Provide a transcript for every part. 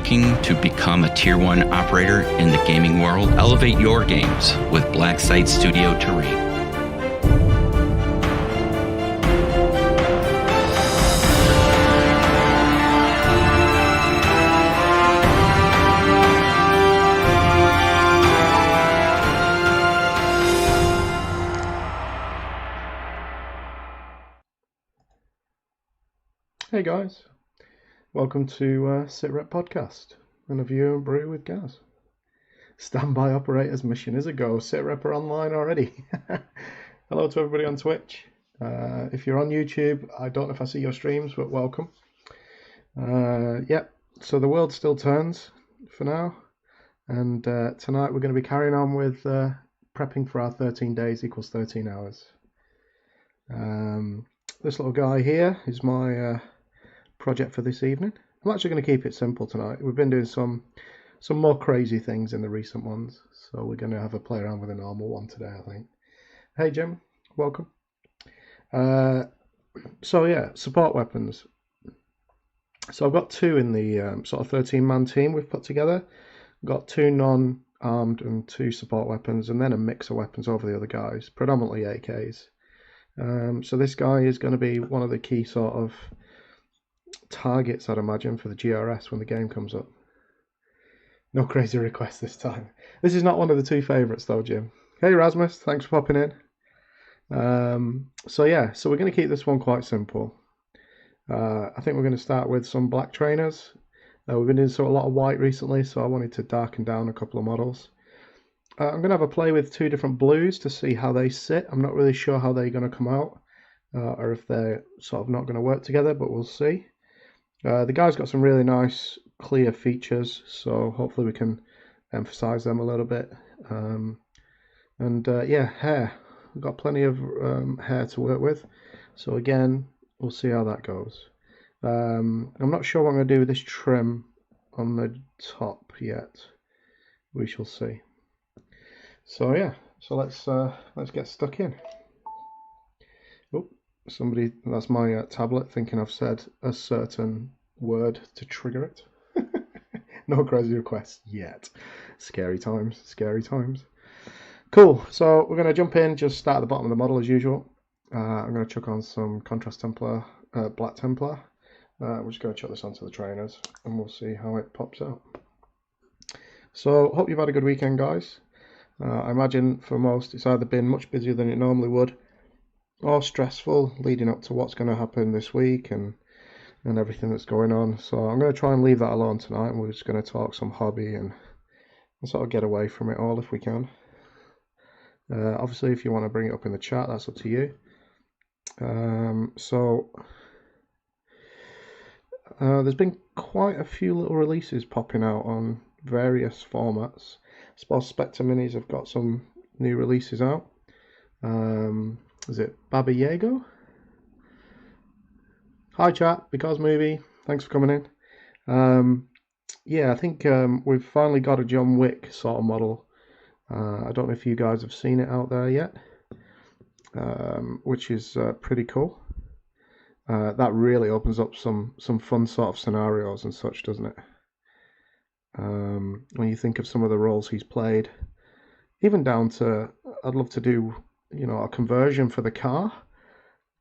looking to become a Tier 1 operator in the gaming world? Elevate your games with Black Site Studio Terrain. Hey guys, welcome to SitRep Podcast and a view and brew with Gaz. Standby operators mission is a go. SitRep are online already. Hello to everybody on Twitch. If you're on YouTube, I don't know if I see your streams, but welcome. So the world still turns for now, and tonight we're going to be carrying on with prepping for our 13 days equals 13 hours. This little guy here is my project for this evening. I'm actually going to keep it simple tonight. We've been doing some more crazy things in the recent ones, so we're going to have a play around with a normal one today, I think. Hey Jim, welcome. Support weapons. So I've got two in the sort of 13-man team we've put together. I've got two non-armed and two support weapons, and then a mix of weapons over the other guys, predominantly AKs. So this guy is going to be one of the key sort of targets, I'd imagine, for the GRS when the game comes up. No crazy requests this time. This is not one of the two favourites though, Jim. Hey Rasmus, thanks for popping in. So we're going to keep this one quite simple. I think we're going to start with some black trainers. We've been doing a lot of white recently, so I wanted to darken down a couple of models. I'm going to have a play with two different blues to see how they sit. I'm not really sure how they're going to come out, or if they're sort of not going to work together, but we'll see. The guy's got some really nice clear features, so hopefully we can emphasize them a little bit. Hair. We've got plenty of hair to work with, so again, we'll see how that goes. I'm not sure what I'm going to do with this trim on the top yet. We shall see. So let's get stuck in. Oh, that's my tablet thinking I've said a certain word to trigger it. No crazy requests yet. Scary times. Cool, so we're going to jump in, just start at the bottom of the model as usual. I'm going to chuck on some Contrast Templar, Black Templar. We're just going to chuck this onto the trainers and we'll see how it pops out. So, hope you've had a good weekend, guys. I imagine for most it's either been much busier than it normally would, or stressful leading up to what's going to happen this week and everything that's going on. So I'm going to try and leave that alone tonight, and we're just going to talk some hobby and sort of get away from it all if we can. Obviously, if you want to bring it up in the chat, that's up to you. There's been quite a few little releases popping out on various formats. I suppose Spectre Minis have got some new releases out. Is it Baba Yago? Hi chat, Because Movie, thanks for coming in. I think we've finally got a John Wick sort of model. I don't know if you guys have seen it out there yet, which is pretty cool. That really opens up some fun sort of scenarios and such, doesn't it? When you think of some of the roles he's played, even down to, I'd love to do, a conversion for the car,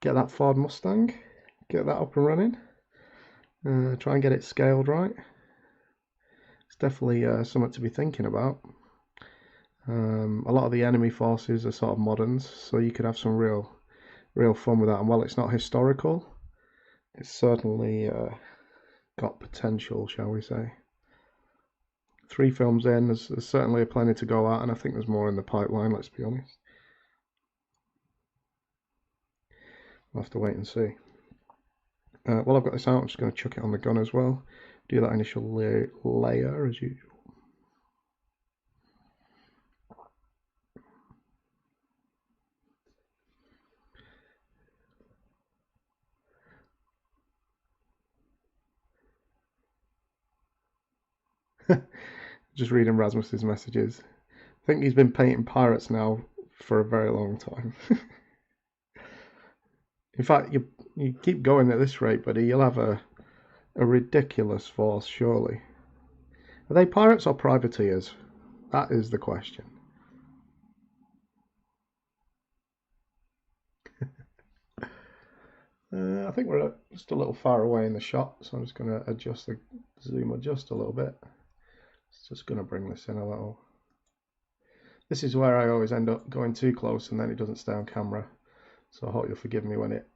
get that Ford Mustang, get that up and running, try and get it scaled right. It's definitely something to be thinking about. A lot of the enemy forces are sort of moderns, so you could have some real fun with that. And while it's not historical, it's certainly got potential, shall we say. 3 films in, there's certainly plenty to go at, and I think there's more in the pipeline, let's be honest. We'll have to wait and see. While I've got this out, I'm just going to chuck it on the gun as well. Do that initial layer as usual. Just reading Rasmus's messages. I think he's been painting pirates now for a very long time. In fact, you keep going at this rate, buddy, you'll have a ridiculous force, surely. Are they pirates or privateers? That is the question. I think we're just a little far away in the shot, so I'm just going to adjust the zoom just a little bit. It's just going to bring this in a little. This is where I always end up going too close and then it doesn't stay on camera. So I hope you'll forgive me when it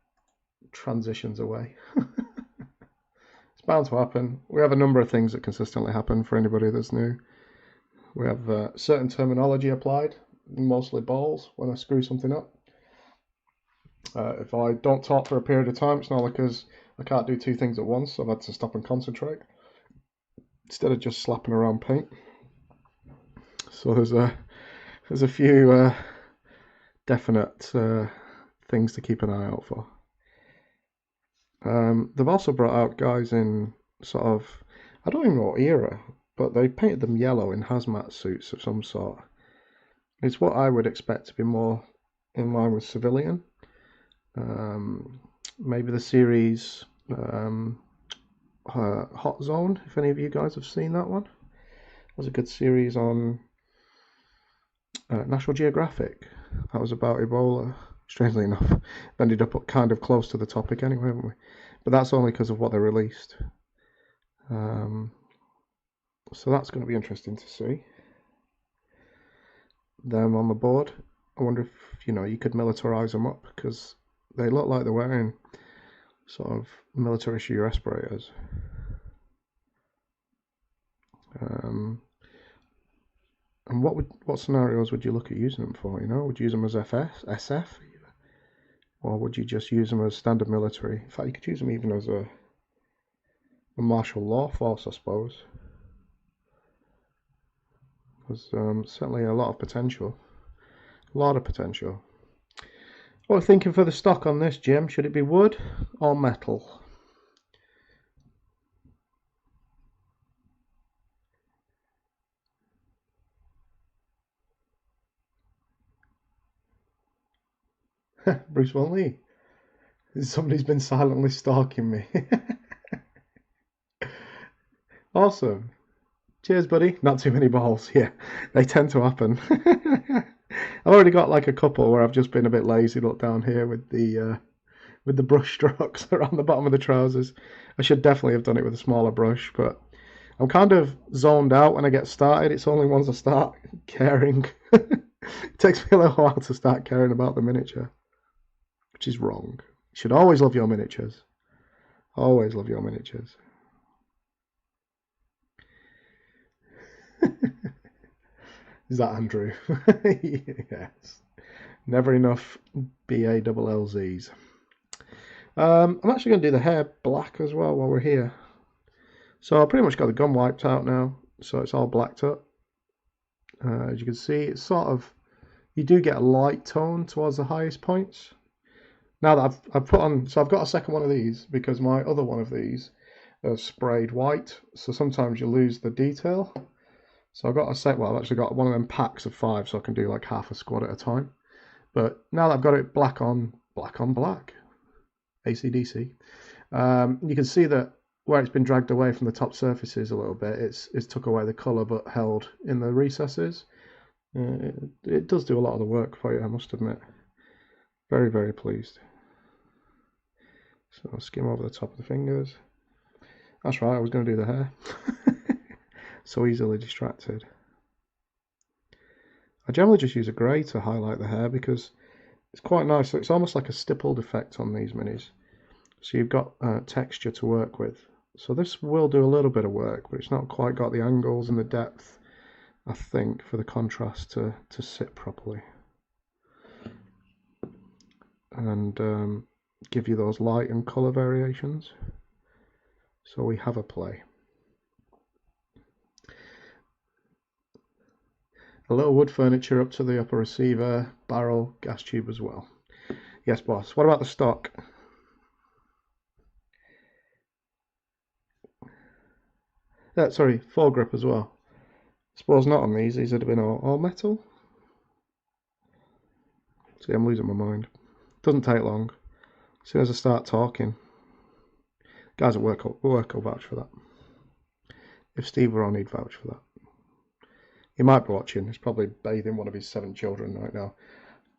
transitions away. It's bound to happen. We have a number of things that consistently happen for anybody that's new. We have certain terminology applied, mostly balls, when I screw something up. If I don't talk for a period of time, it's not because I can't do two things at once, so I've had to stop and concentrate instead of just slapping around paint. So there's a few definite things to keep an eye out for. They've also brought out guys in sort of, I don't even know what era, but they painted them yellow in hazmat suits of some sort. It's what I would expect to be more in line with civilian. Maybe the series Hot Zone, if any of you guys have seen that one. It was a good series on National Geographic. That was about Ebola. Strangely enough, ended up kind of close to the topic anyway, haven't we? But that's only because of what they released. So that's going to be interesting to see. Them on the board. I wonder if you could militarize them up, because they look like they're wearing sort of military issue respirators. And what scenarios would you look at using them for? Would you use them as SF, or would you just use them as standard military? In fact, you could use them even as a martial law force, I suppose. There's certainly a lot of potential. A lot of potential. What are you thinking for the stock on this, Jim? Should it be wood or metal? Bruce Lee. Somebody's been silently stalking me. Awesome. Cheers, buddy. Not too many balls. Yeah, they tend to happen. I've already got like a couple where I've just been a bit lazy. Look down here with the brush strokes around the bottom of the trousers. I should definitely have done it with a smaller brush, but I'm kind of zoned out when I get started. It's only once I start caring. It takes me a little while to start caring about the miniature, which is wrong. You should always love your miniatures. Always love your miniatures. Is that Andrew? Yes. Never enough BALLZs. I'm actually going to do the hair black as well while we're here. So I pretty much got the gun wiped out now, so it's all blacked up. As you can see, it's sort of, you do get a light tone towards the highest points. Now that I've put on, so I've got a second one of these because my other one of these is sprayed white, so sometimes you lose the detail. So I've got a set, well, I've actually got one of them packs of 5, so I can do like half a squad at a time. But now that I've got it black on black, AC/DC, you can see that where it's been dragged away from the top surfaces a little bit, it's took away the colour but held in the recesses. It does do a lot of the work for you, I must admit. Very, very pleased. So I'll skim over the top of the fingers. That's right, I was going to do the hair. So easily distracted. I generally just use a grey to highlight the hair because it's quite nice. So it's almost like a stippled effect on these minis. So you've got texture to work with. So this will do a little bit of work, but it's not quite got the angles and the depth, I think, for the contrast to sit properly. And give you those light and colour variations. So we have a play. A little wood furniture up to the upper receiver, barrel, gas tube as well. Yes, boss. What about the stock? Sorry, foregrip as well. Suppose not on these. These would have been all metal. See, I'm losing my mind. Doesn't take long. As soon as I start talking, guys at work will vouch for that. If Steve were on, he'd vouch for that. He might be watching. He's probably bathing one of his 7 children right now.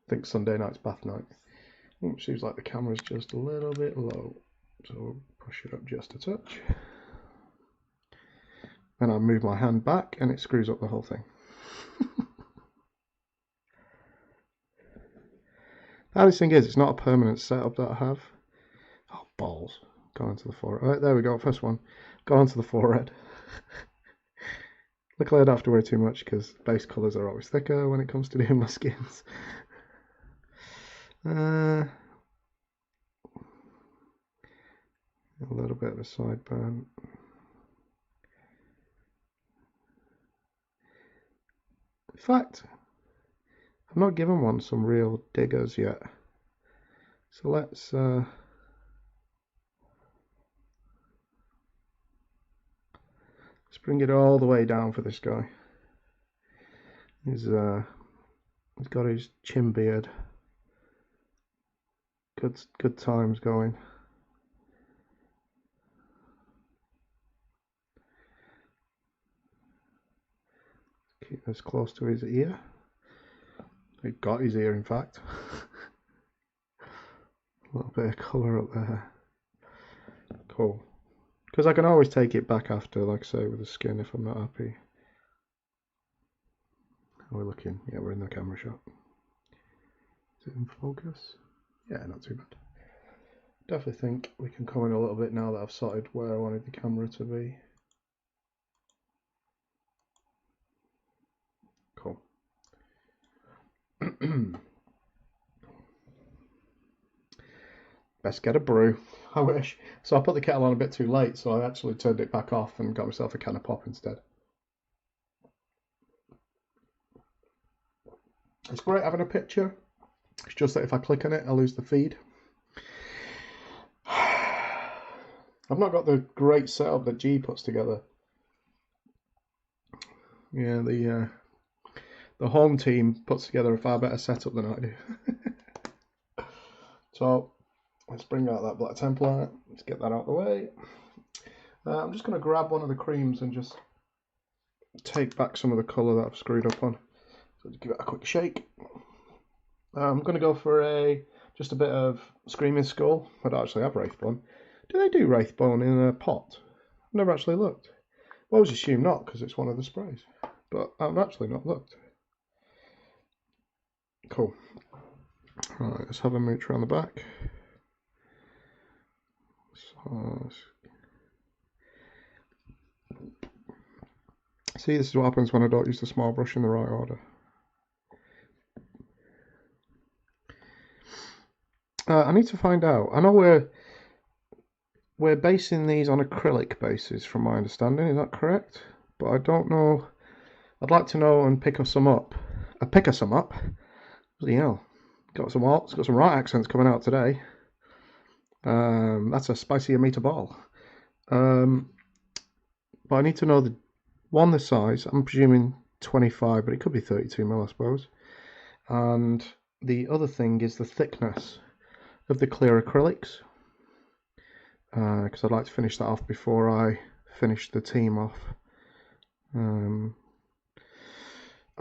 I think Sunday night's bath night. Seems like the camera's just a little bit low, so we'll push it up just a touch. Then I move my hand back and it screws up the whole thing. The hardest thing is, it's not a permanent setup that I have. Oh, balls. Gone onto the forehead. Right, there we go, first one. Gone onto the forehead. Luckily I don't have to worry too much because base colours are always thicker when it comes to doing my skins. A little bit of a sideburn. In fact, I've not given one some real diggers yet. So let's bring it all the way down for this guy. He's got his chin beard. Good times going. Keep this close to his ear. He got his ear, in fact. A little bit of colour up there. Cool. Because I can always take it back after, like I say, with the skin if I'm not happy. How are we looking? Yeah, we're in the camera shot. Is it in focus? Yeah, not too bad. Definitely think we can come in a little bit now that I've sorted where I wanted the camera to be. Cool. Best get a brew. I wish. So I put the kettle on a bit too late, so I actually turned it back off and got myself a can of pop instead. It's great having a picture. It's just that if I click on it, I lose the feed. I've not got the great setup that G puts together. Yeah, the home team puts together a far better setup than I do. So let's bring out that black template. Let's get that out of the way. I'm just going to grab one of the creams and just take back some of the colour that I've screwed up on. So just give it a quick shake. I'm going to go for just a bit of Screaming Skull. I don't actually have Wraithbone. Do they do Wraithbone in a pot? I've never actually looked. I always assume not because it's one of the sprays. But I've actually not looked. Cool. Right, let's have a mooch around the back. So, see, this is what happens when I don't use the small brush in the right order. I need to find out. I know we're basing these on acrylic bases, from my understanding. Is that correct? But I don't know. I'd like to know and pick us some up. Pick us some up. Bloody hell. Got some right accents coming out today. That's a spicier meter ball. But I need to know the size. I'm presuming 25, but it could be 32mm, I suppose. And the other thing is the thickness of the clear acrylics, because I'd like to finish that off before I finish the team off. I've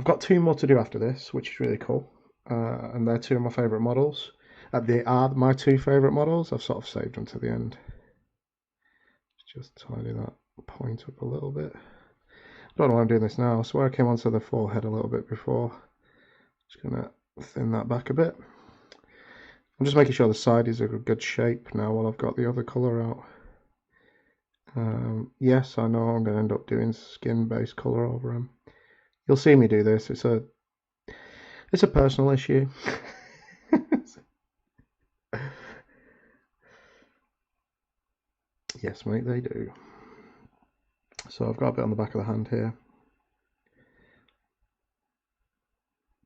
got 2 more to do after this, which is really cool, and they're 2 of my favourite models. They are my 2 favourite models. I've sort of saved them to the end. Just tidy that point up a little bit. I don't know why I'm doing this now. I swear I came onto the forehead a little bit before. Just gonna thin that back a bit. I'm just making sure the side is a good shape now while I've got the other colour out. Yes, I know I'm going to end up doing skin-based colour over them. You'll see me do this. It's a personal issue. Yes, mate, they do. So I've got a bit on the back of the hand here.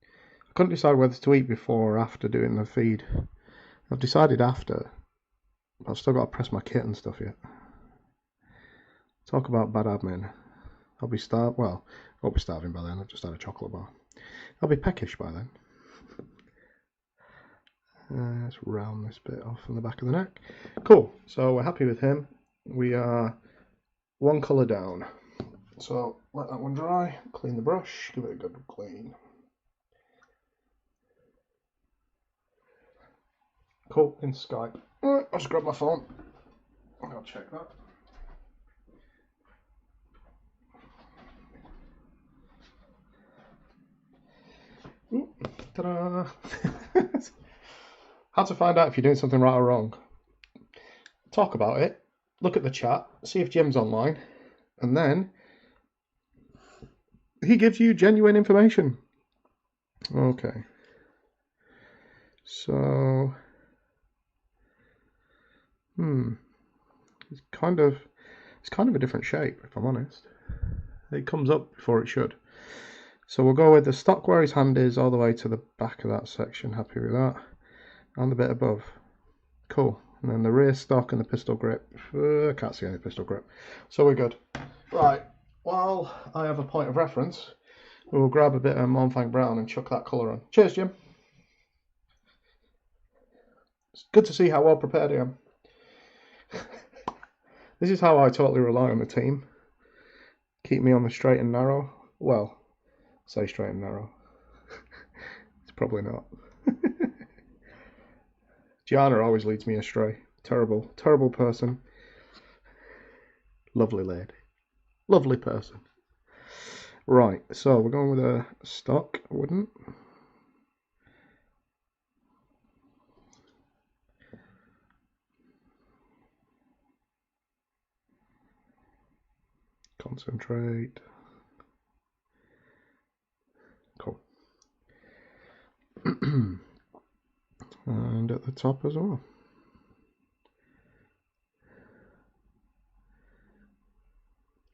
I couldn't decide whether to eat before or after doing the feed. I've decided after, but I've still got to press my kit and stuff yet. Talk about bad admin. I'll be starved. Well, I won't be starving by then. I've just had a chocolate bar. I'll be peckish by then. Let's round this bit off from the back of the neck. Cool. So we're happy with him. We are 1 colour down. So let that one dry, clean the brush, give it a good clean. Cool, in Skype. Alright, I'll just grab my phone. I'll check that. Ooh, ta-da! How to find out if you're doing something right or wrong. Talk about it, look at the chat, see if Jim's online, and then he gives you genuine information. Okay. So, it's kind of a different shape, if I'm honest. It comes up before it should. So we'll go with the stock where his hand is all the way to the back of that section. Happy with that. And the bit above. Cool. And then the rear stock and the pistol grip. I can't see any pistol grip. So we're good. Right. While I have a point of reference, we'll grab a bit of Montfang Brown and chuck that colour on. Cheers, Jim. It's good to see how well prepared I am. This is how I totally rely on the team. Keep me on the straight and narrow. Well, say straight and narrow. It's probably not. Gianna always leads me astray. Terrible, terrible person. Lovely lady. Lovely person. Right, so we're going with a stock wooden. Concentrate. Cool. And at the top as well.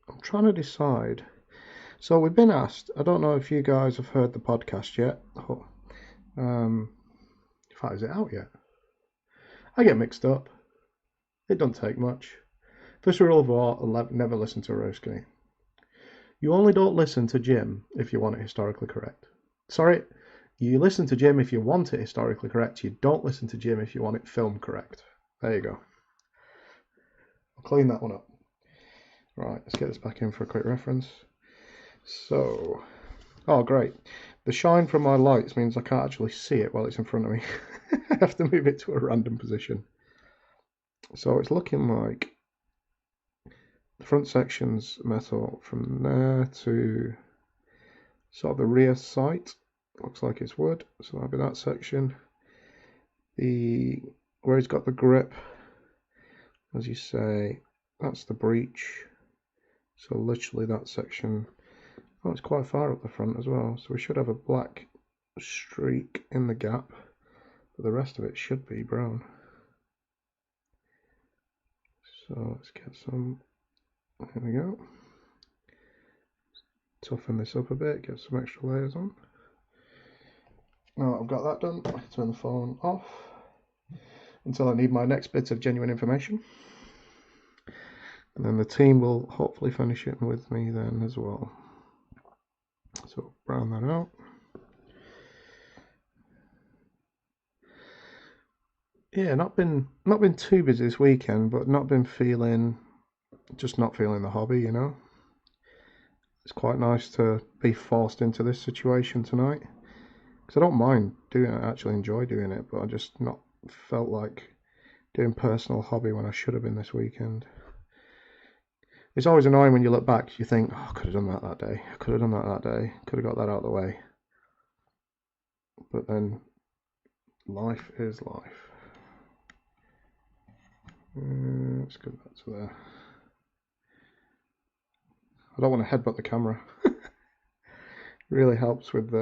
I'm trying to decide. So we've been asked, I don't know if you guys have heard the podcast yet. In fact, is it out yet? I get mixed up. It don't take much. First rule of all, never listen to Roski. You only don't listen to Jim if you want it historically correct. Sorry, you listen to Jim if you want it historically correct. You don't listen to Jim if you want it film correct. There you go. I'll clean that one up. Right, let's get this back in for a quick reference. So, oh great. The shine from my lights means I can't actually see it while it's in front of me. I have to move it to a random position. So it's looking like the front section's metal from there to sort of the rear sight. Looks like it's wood, so that'll be that section. Where he's got the grip, as you say, that's the breech. So literally that section. Oh, it's quite far up the front as well. So we should have a black streak in the gap, but the rest of it should be brown. So let's get some. Here we go. Toughen this up a bit, get some extra layers on. Now I've got that done, I can turn the phone off until I need my next bit of genuine information. And then the team will hopefully finish it with me then as well. So brown that out. Yeah, not been too busy this weekend, but not feeling the hobby, you know. It's quite nice to be forced into this situation tonight, because I don't mind doing it, I actually enjoy doing it, but I just not felt like doing personal hobby when I should have been this weekend. It's always annoying when you look back, you think, oh, I could have done that day, I could have done that day, could have got that out of the way. But then, life is life. Let's go back to there. I don't want to headbutt the camera. Really helps with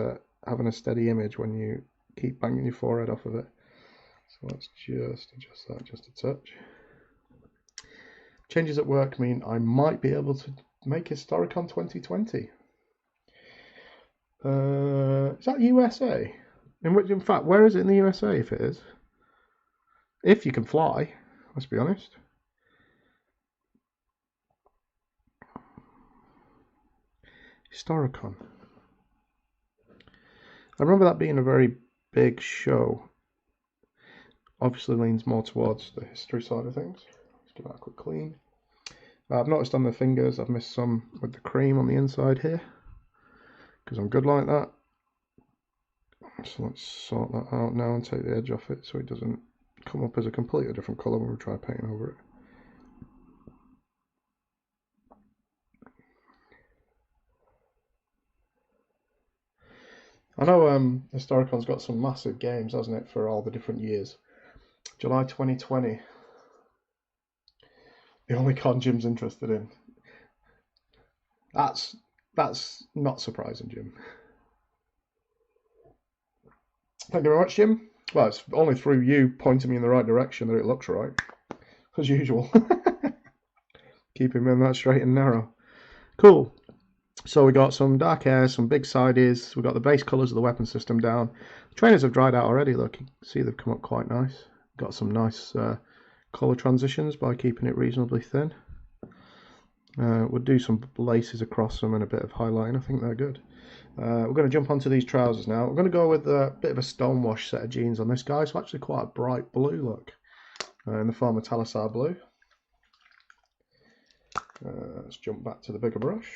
having a steady image when you keep banging your forehead off of it. So let's just adjust that just a touch. Changes at work mean I might be able to make Historicon 2020. Is that USA? In fact, where is it in the USA if it is? If you can fly, let's be honest. Historicon. I remember that being a very big show. Obviously leans more towards the history side of things. Let's give that a quick clean. I've noticed on the fingers I've missed some with the cream on the inside here, because I'm good like that. So let's sort that out now and take the edge off it so it doesn't come up as a completely different colour when we try painting over it. I know Historicon's got some massive games, hasn't it, for all the different years. July 2020, the only con Jim's interested in. That's not surprising, Jim. Thank you very much, Jim. Well, it's only through you pointing me in the right direction that it looks right, as usual. Keeping me on that straight and narrow. Cool. So we got some dark hair, some big sides. We got the base colours of the weapon system down. The trainers have dried out already. Look, you can see they've come up quite nice. Got some nice colour transitions by keeping it reasonably thin. We'll do some laces across them and a bit of highlighting. I think they're good. We're going to jump onto these trousers now. We're going to go with a bit of a stonewash set of jeans on this guy. So actually quite a bright blue look in the form of Talisar blue. Let's jump back to the bigger brush.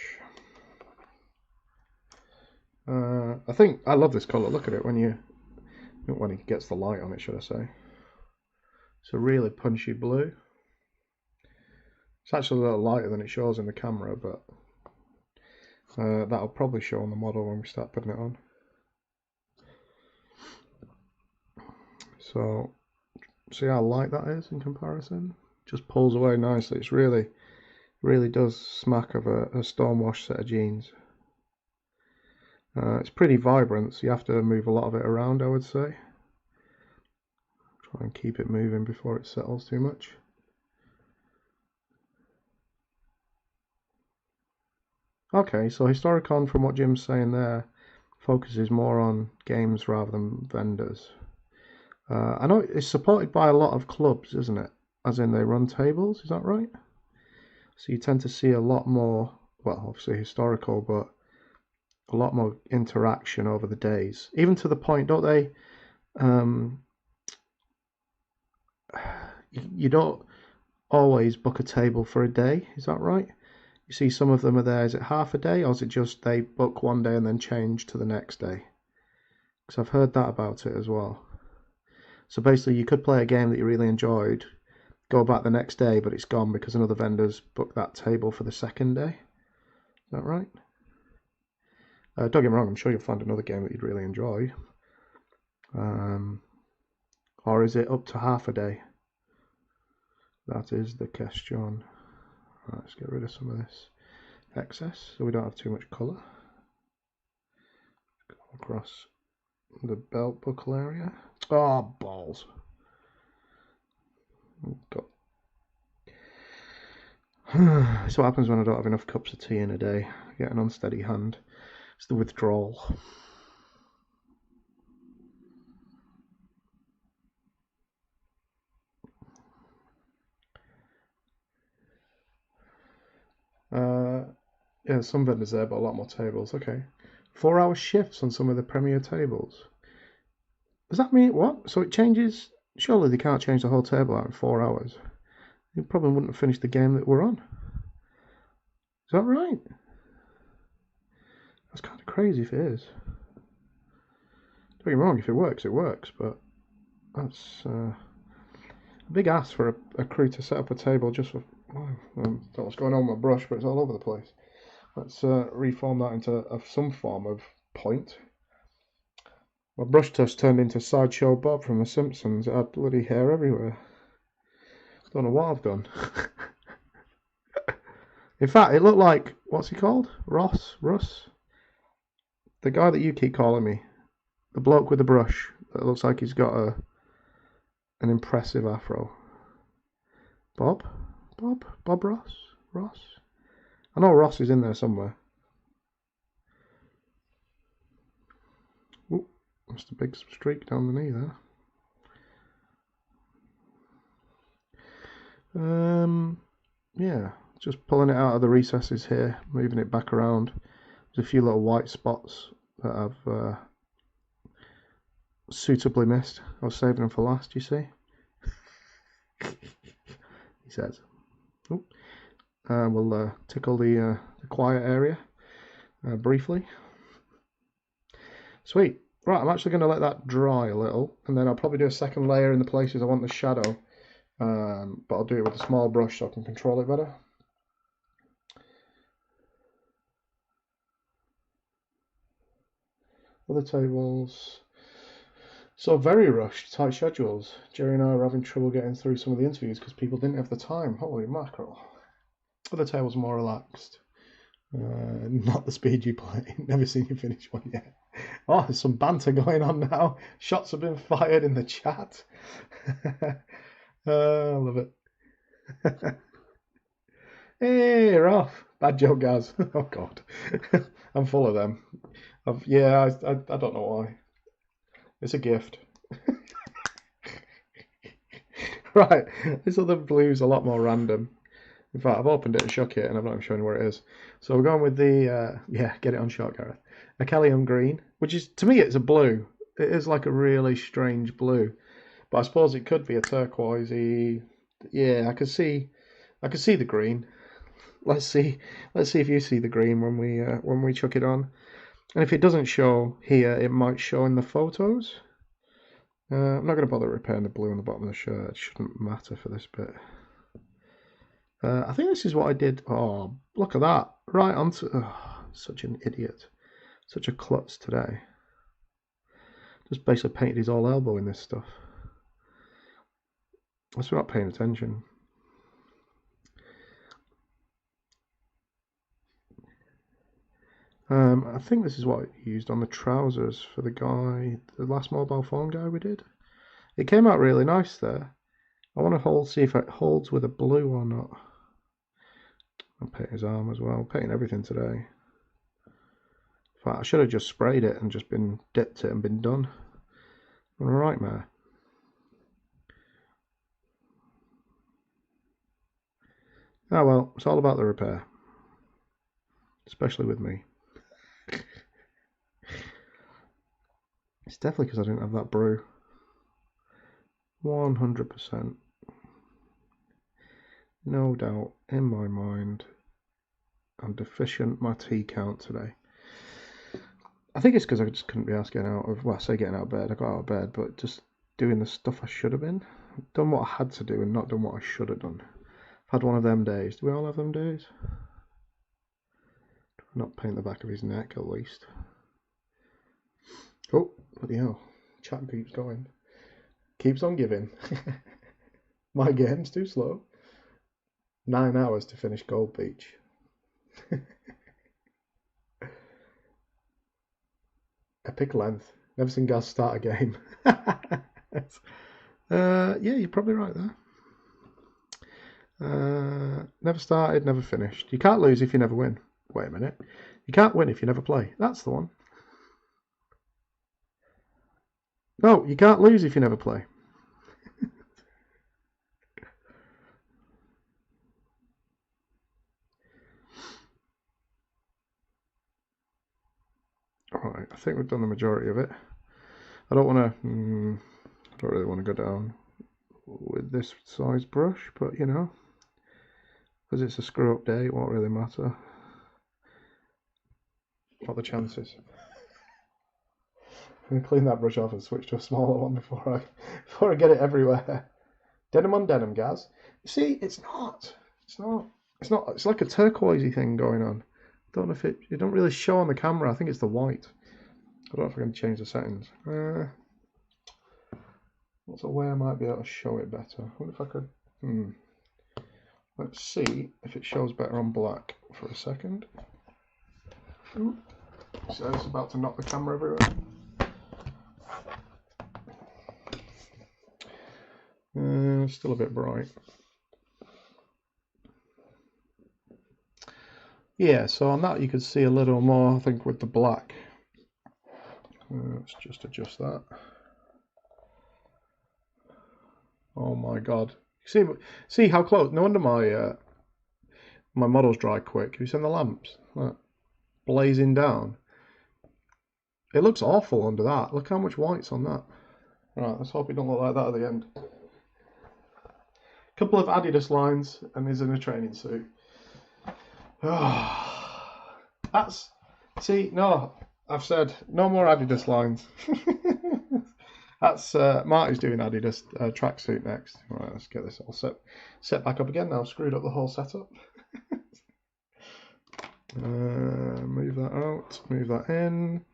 I think I love this colour. Look at it when he gets the light on it, should I say. It's a really punchy blue. It's actually a little lighter than it shows in the camera, but that'll probably show on the model when we start putting it on. So see how light that is in comparison? Just pulls away nicely. It's really does smack of a stonewash set of jeans. It's pretty vibrant, so you have to move a lot of it around, I would say. Try and keep it moving before it settles too much. Okay, so Historicon, from what Jim's saying there, focuses more on games rather than vendors. I know it's supported by a lot of clubs, isn't it? As in they run tables, is that right? So you tend to see a lot more, well, obviously historical, but a lot more interaction over the days. Even to the point, don't they? You don't always book a table for a day, is that right? You see some of them are there, is it half a day, or is it just they book one day and then change to the next day? Because I've heard that about it as well. So basically you could play a game that you really enjoyed, go back the next day, but it's gone because another vendor's booked that table for the second day. Is that right? Don't get me wrong, I'm sure you'll find another game that you'd really enjoy. Or is it up to half a day? That is the question. Right, let's get rid of some of this excess so we don't have too much colour. Go across the belt buckle area. Oh, balls. That's what happens when I don't have enough cups of tea in a day. I get an unsteady hand. It's the withdrawal. Yeah, some vendors there, but a lot more tables. Okay. 4-hour shifts on some of the premier tables. Does that mean what? So it changes? Surely they can't change the whole table out in 4 hours. You probably wouldn't have finished the game that we're on. Is that right? That's kind of crazy if it is. Don't get me wrong, if it works, but that's a big ask for a crew to set up a table just for... I don't know what's going on with my brush, but it's all over the place. Let's reform that into some form of point. My brush just turned into Sideshow Bob from The Simpsons. It had bloody hair everywhere. Don't know what I've done. In fact, it looked like, what's he called? Russ? The guy that you keep calling me. The bloke with the brush. That looks like he's got an impressive afro. Bob Ross? I know Ross is in there somewhere. Ooh, just a big streak down the knee there. Yeah, just pulling it out of the recesses here, moving it back around. There's a few little white spots that I've suitably missed. I was saving them for last, you see. He says. Ooh. we'll tickle the quiet area briefly. Sweet. Right, I'm actually going to let that dry a little, and then I'll probably do a second layer in the places I want the shadow, but I'll do it with a small brush so I can control it better. Other tables. So very rushed, tight schedules. Jerry and I were having trouble getting through some of the interviews because people didn't have the time. Holy mackerel. Other tables more relaxed. Not the speed you play. Never seen you finish one yet. Oh, there's some banter going on now. Shots have been fired in the chat. I love it. Hey, you're off. Bad joke, guys. Oh, God. I'm full of them. Yeah, I don't know why. It's a gift. Right, this other blue's a lot more random. In fact, I've opened it and shook it, and I'm not even showing where it is. So we're going with the, yeah, get it on shot, Gareth. A Kellyanne green, which is, to me, it's a blue. It is like a really strange blue. But I suppose it could be a turquoisey. Yeah, I could see the green. Let's see if you see the green when we chuck it on. And if it doesn't show here, it might show in the photos. I'm not going to bother repairing the blue on the bottom of the shirt. It shouldn't matter for this bit. I think this is what I did. Oh, look at that. Right onto... Oh, such an idiot. Such a klutz today. Just basically painted his whole elbow in this stuff. That's not paying attention. I think this is what I used on the trousers for the guy, the last mobile phone guy we did. It came out really nice there. I want to see if it holds with a blue or not. I'm painting his arm as well. I'm painting everything today. In fact, I should have just sprayed it and just been dipped it and been done. Alright, man. Oh well, it's all about the repair. Especially with me. It's definitely because I didn't have that brew. 100%. No doubt in my mind. I'm deficient my tea count today. I think it's because I just couldn't be asked getting out of, well, I say getting out of bed. I got out of bed, but just doing the stuff I should have been. Done what I had to do and not done what I should have done. I've had one of them days. Do we all have them days? Not paint the back of his neck at least. Oh, bloody hell. Chat keeps going. Keeps on giving. My game's too slow. 9 hours to finish Gold Beach. Epic length. Never seen Gaz start a game. Yeah, you're probably right there. Never started, never finished. You can't lose if you never win. Wait a minute. You can't win if you never play. That's the one. No, you can't lose if you never play. Alright, I think we've done the majority of it. I don't really want to go down with this size brush, but you know, because it's a screw up day, it won't really matter. What are the chances? I'm going to clean that brush off and switch to a smaller one before I get it everywhere. Denim on denim, Gaz. You see, it's not. It's like a turquoisey thing going on. I don't know if it don't really show on the camera. I think it's the white. I don't know if I can change the settings. What's a way I might be able to show it better? I wonder if I could. Let's see if it shows better on black for a second. Ooh. So it's about to knock the camera everywhere. Still a bit bright. Yeah, so on that you could see a little more, I think, with the black. Let's just adjust that. Oh my god. See how close? No wonder my models dry quick. Have you seen the lamps? Look, blazing down. It looks awful under that. Look how much white's on that. Right, let's hope it don't look like that at the end. Couple of Adidas lines, and he's in a training suit. That's see, no, I've said no more Adidas lines. That's Marty's doing Adidas tracksuit next. Right, let's get this all set back up again. Now I've screwed up the whole setup. Move that out, move that in.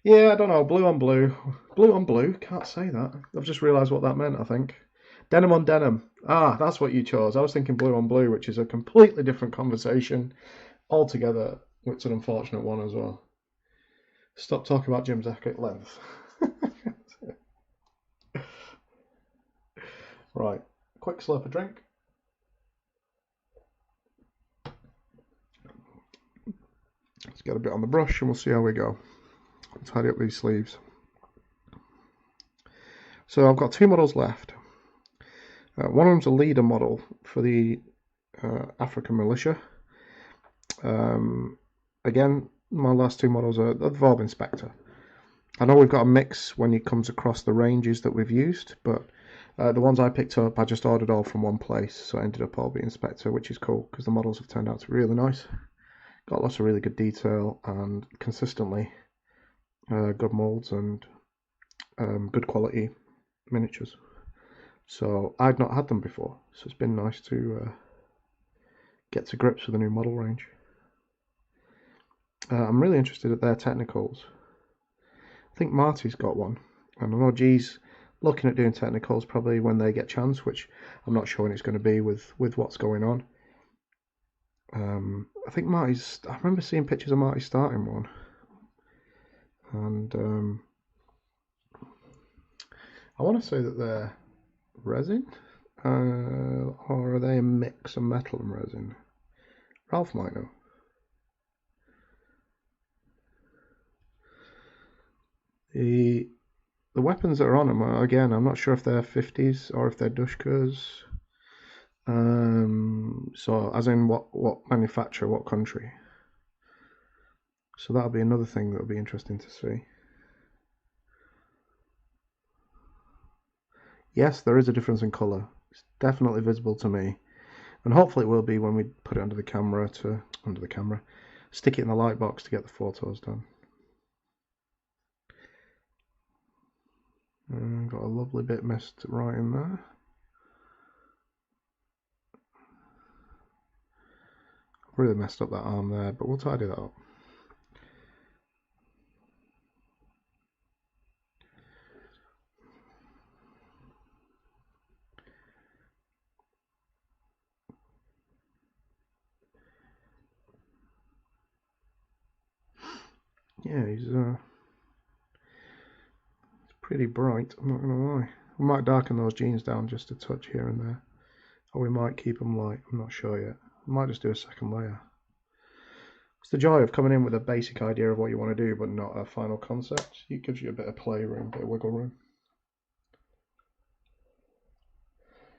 Yeah, I don't know, blue on blue. Blue on blue, can't say that. I've just realised what that meant, I think. Denim on denim. Ah, that's what you chose. I was thinking blue on blue, which is a completely different conversation altogether. It's an unfortunate one as well. Stop talking about Jim's jacket length. Right, quick slurp of drink. Let's get a bit on the brush and we'll see how we go. Tidy up these sleeves. So I've got two models left. One of them's a leader model for the African Militia. Again, my last two models they've all been Spectre. I know we've got a mix when it comes across the ranges that we've used, but the ones I picked up, I just ordered all from one place, so I ended up all being Spectre, which is cool because the models have turned out to be really nice. Got lots of really good detail and consistently good molds and good quality miniatures. So I'd not had them before, so it's been nice to get to grips with the new model range. I'm really interested at their technicals. I think Marty's got one, and I know G's looking at doing technicals probably when they get chance, which I'm not sure when it's going to be with what's going on. I think Marty's, I remember seeing pictures of Marty starting one, and I want to say that they're resin, or are they a mix of metal and resin? Ralph might know. The weapons that are on them are, again, I'm not sure if they're 50s or if they're Dushkas. So as in what manufacturer, what country. So that'll be another thing that'll be interesting to see. Yes, there is a difference in colour. It's definitely visible to me. And hopefully it will be when we put it under the camera, stick it in the light box to get the photos done. And got a lovely bit missed right in there. Really messed up that arm there, but we'll tidy that up. Yeah, he's pretty bright, I'm not going to lie. We might darken those jeans down just a touch here and there. Or we might keep them light, I'm not sure yet. We might just do a second layer. It's the joy of coming in with a basic idea of what you want to do, but not a final concept. It gives you a bit of playroom, a bit of wiggle room.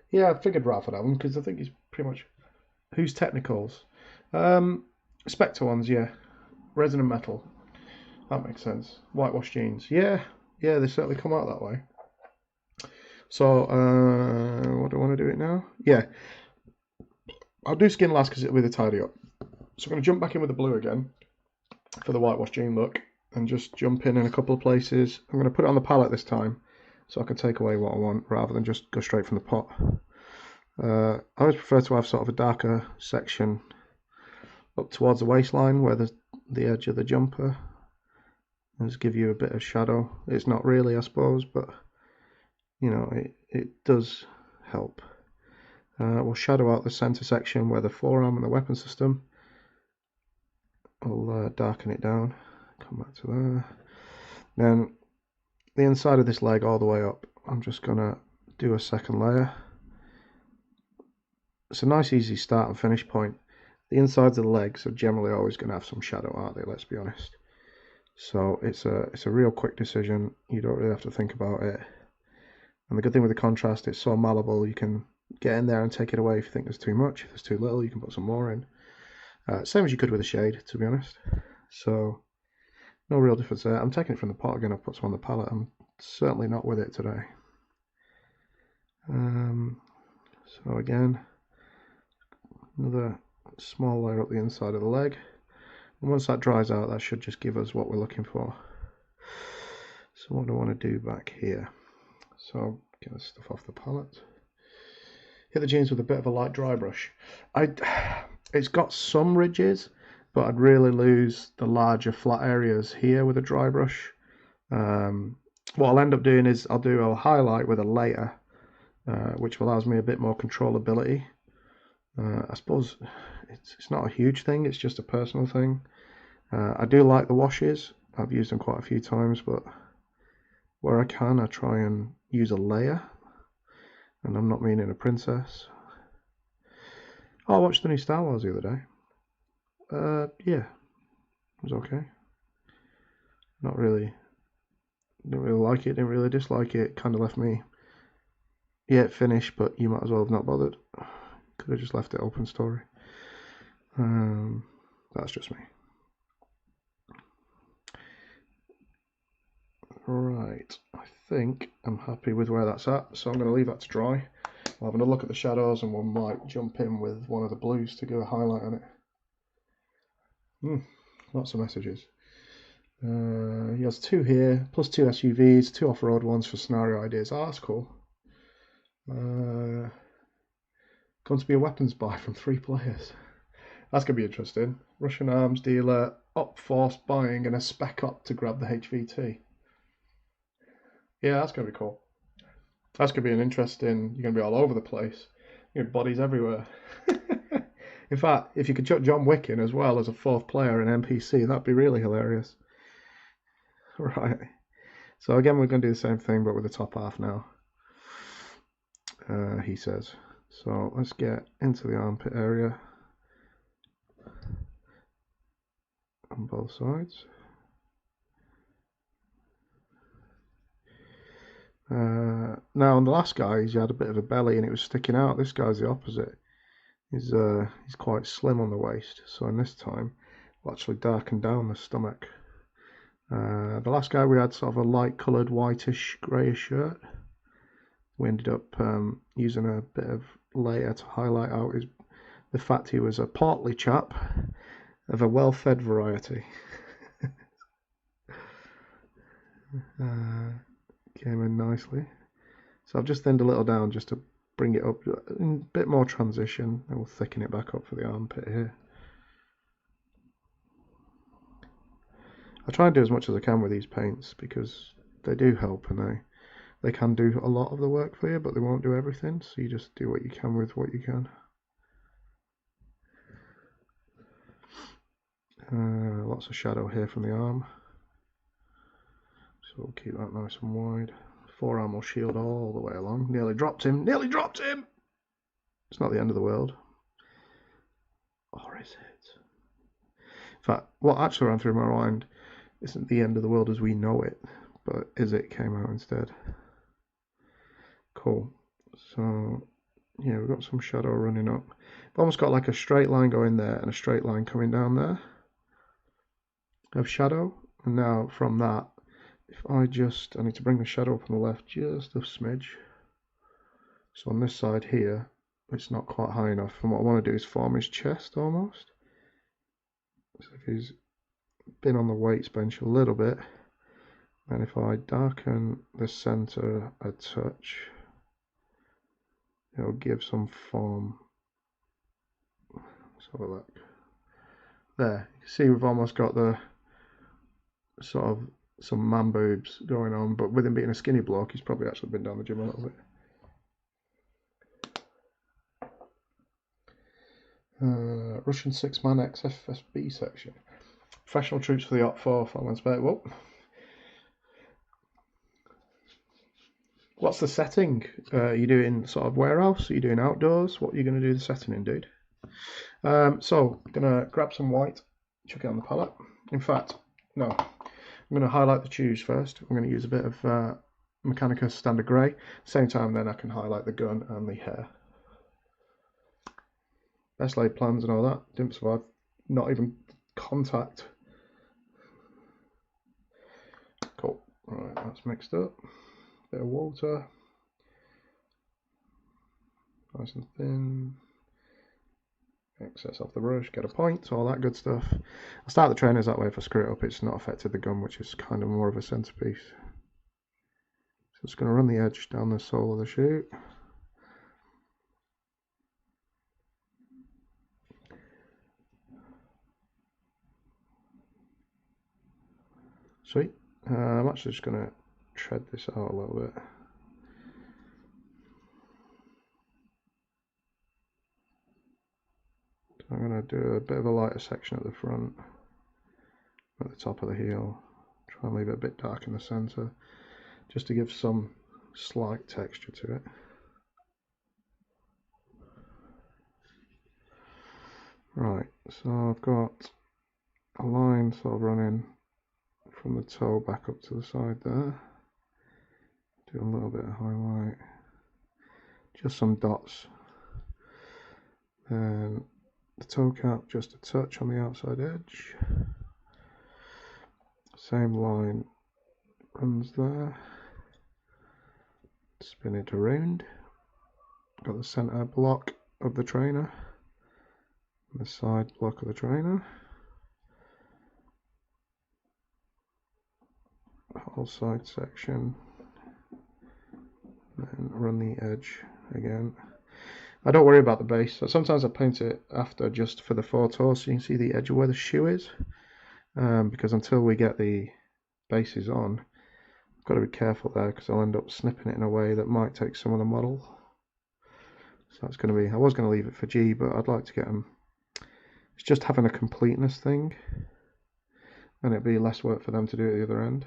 Yeah, I figured Ralph would have them, because I think he's pretty much... Who's technicals? Spectre ones, yeah. Resin and metal. That makes sense. Whitewash jeans. Yeah, they certainly come out that way. So, what do I want to do it now? Yeah. I'll do skin last because it'll be the tidy up. So I'm going to jump back in with the blue again for the whitewash jean look and just jump in a couple of places. I'm going to put it on the palette this time so I can take away what I want rather than just go straight from the pot. I always prefer to have sort of a darker section up towards the waistline where there's the edge of the jumper. Just give you a bit of shadow. It's not really, I suppose, but you know, it does help. We'll shadow out the center section where the forearm and the weapon system. I'll darken it down. Come back to there. Then the inside of this leg all the way up, I'm just gonna do a second layer. It's a nice easy start and finish point. The insides of the legs are generally always going to have some shadow, aren't they? Let's be honest. So it's a real quick decision. You don't really have to think about it. And the good thing with the contrast, it's so malleable. You can get in there and take it away if you think there's too much. If there's too little, you can put some more in. Same as you could with a shade, to be honest. So no real difference there. I'm taking it from the pot again. I've put some on the palette. I'm certainly not with it today. So again, another small layer up the inside of the leg. And once that dries out, that should just give us what we're looking for. So what do I want to do back here? So get this stuff off the palette. Hit the jeans with a bit of a light dry brush. It's got some ridges, but I'd really lose the larger flat areas here with a dry brush. What I'll end up doing is I'll do a highlight with a layer, which allows me a bit more controllability. I suppose it's not a huge thing, it's just a personal thing. I do like the washes. I've used them quite a few times, but where I can, I try and use a layer. And I'm not meaning a princess. Oh, I watched the new Star Wars the other day. Yeah, it was okay. Not really, didn't really like it, didn't really dislike it. Kind of left me, yeah, finished, but you might as well have not bothered. Could have just left it open story. That's just me. Right, I think I'm happy with where that's at, so I'm going to leave that to dry. I'll have another look at the shadows and we might jump in with one of the blues to do a highlight on it. Lots of messages. He has 2 here, plus 2 SUVs, 2 off-road ones for scenario ideas. Oh, that's cool. Going to be a weapons buy from 3 players. That's going to be interesting. Russian arms dealer, op force buying, and a spec op to grab the HVT. Yeah, that's going to be cool. That's going to be an interesting... You're going to be all over the place. Your bodies everywhere. In fact, if you could chuck John Wick in as well as a 4th player and NPC, that'd be really hilarious. Right. So again, we're going to do the same thing, but with the top half now. He says. So let's get into the armpit area on both sides. Now on the last guy, he had a bit of a belly and it was sticking out. This guy's the opposite. He's quite slim on the waist. So in this time, we'll actually darken down the stomach. The last guy we had sort of a light coloured whitish greyish shirt. We ended up using a bit of layer to highlight out the fact he was a portly chap of a well-fed variety. Came in nicely. So I've just thinned a little down just to bring it up in a bit more transition, and we'll thicken it back up for the armpit here. I try and do as much as I can with these paints because they do help and they can do a lot of the work for you, but they won't do everything, so you just do what you can with what you can. Lots of shadow here from the arm, so we'll keep that nice and wide. Forearm will shield all the way along. Nearly dropped him! Nearly dropped him! It's not the end of the world. Or is it? In fact, what actually ran through my mind isn't the end of the world as we know it, but is it came out instead. Cool. So, yeah, we've got some shadow running up. We've almost got like a straight line going there and a straight line coming down there of shadow. And now from that, if I need to bring the shadow up on the left just a smidge. So on this side here, it's not quite high enough. And what I want to do is form his chest almost. So if he's been on the weights bench a little bit, and if I darken the center a touch, it'll give some form. Let's have a look. There, you can see we've almost got the sort of some man boobs going on, but with him being a skinny bloke, he's probably actually been down the gym a little bit. Russian 6-man XFSB section. Professional troops for the Op 4 following Spectre. Whoa. What's the setting? Are you doing sort of warehouse? Are you doing outdoors? What are you going to do the setting in, dude? So, I'm going to grab some white, chuck it on the palette. In fact, no. I'm going to highlight the tubes first. I'm going to use a bit of Mechanica Standard Grey. Same time then I can highlight the gun and the hair. Best laid plans and all that. Didn't survive. Not even contact. Cool. Alright, that's mixed up. Bit of water. Nice and thin. excess off the brush, get a point, all that good stuff. I'll start the trainers that way. If I screw it up, it's not affected the gun, which is kind of more of a centerpiece. So it's going to run the edge down the sole of the shoe. Sweet. I'm actually just going to tread this out a little bit. So I'm going to do a bit of a lighter section at the front, at the top of the heel. Try and leave it a bit dark in the center, just to give some slight texture to it. Right, so I've got a line sort of running from the toe back up to the side there. Do a little bit of highlight, just some dots. Then the toe cap, just a touch on the outside edge. Same line runs there. Spin it around. Got the center block of the trainer, and the side block of the trainer. Whole side section. And run the edge again. I don't worry about the base. So sometimes I paint it after just for the photo, so you can see the edge of where the shoe is. Because until we get the bases on, I've got to be careful there, because I'll end up snipping it in a way that might take some of the model. So that's going to be, I was going to leave it for G, but I'd like to get them. It's just having a completeness thing, and it'd be less work for them to do at the other end.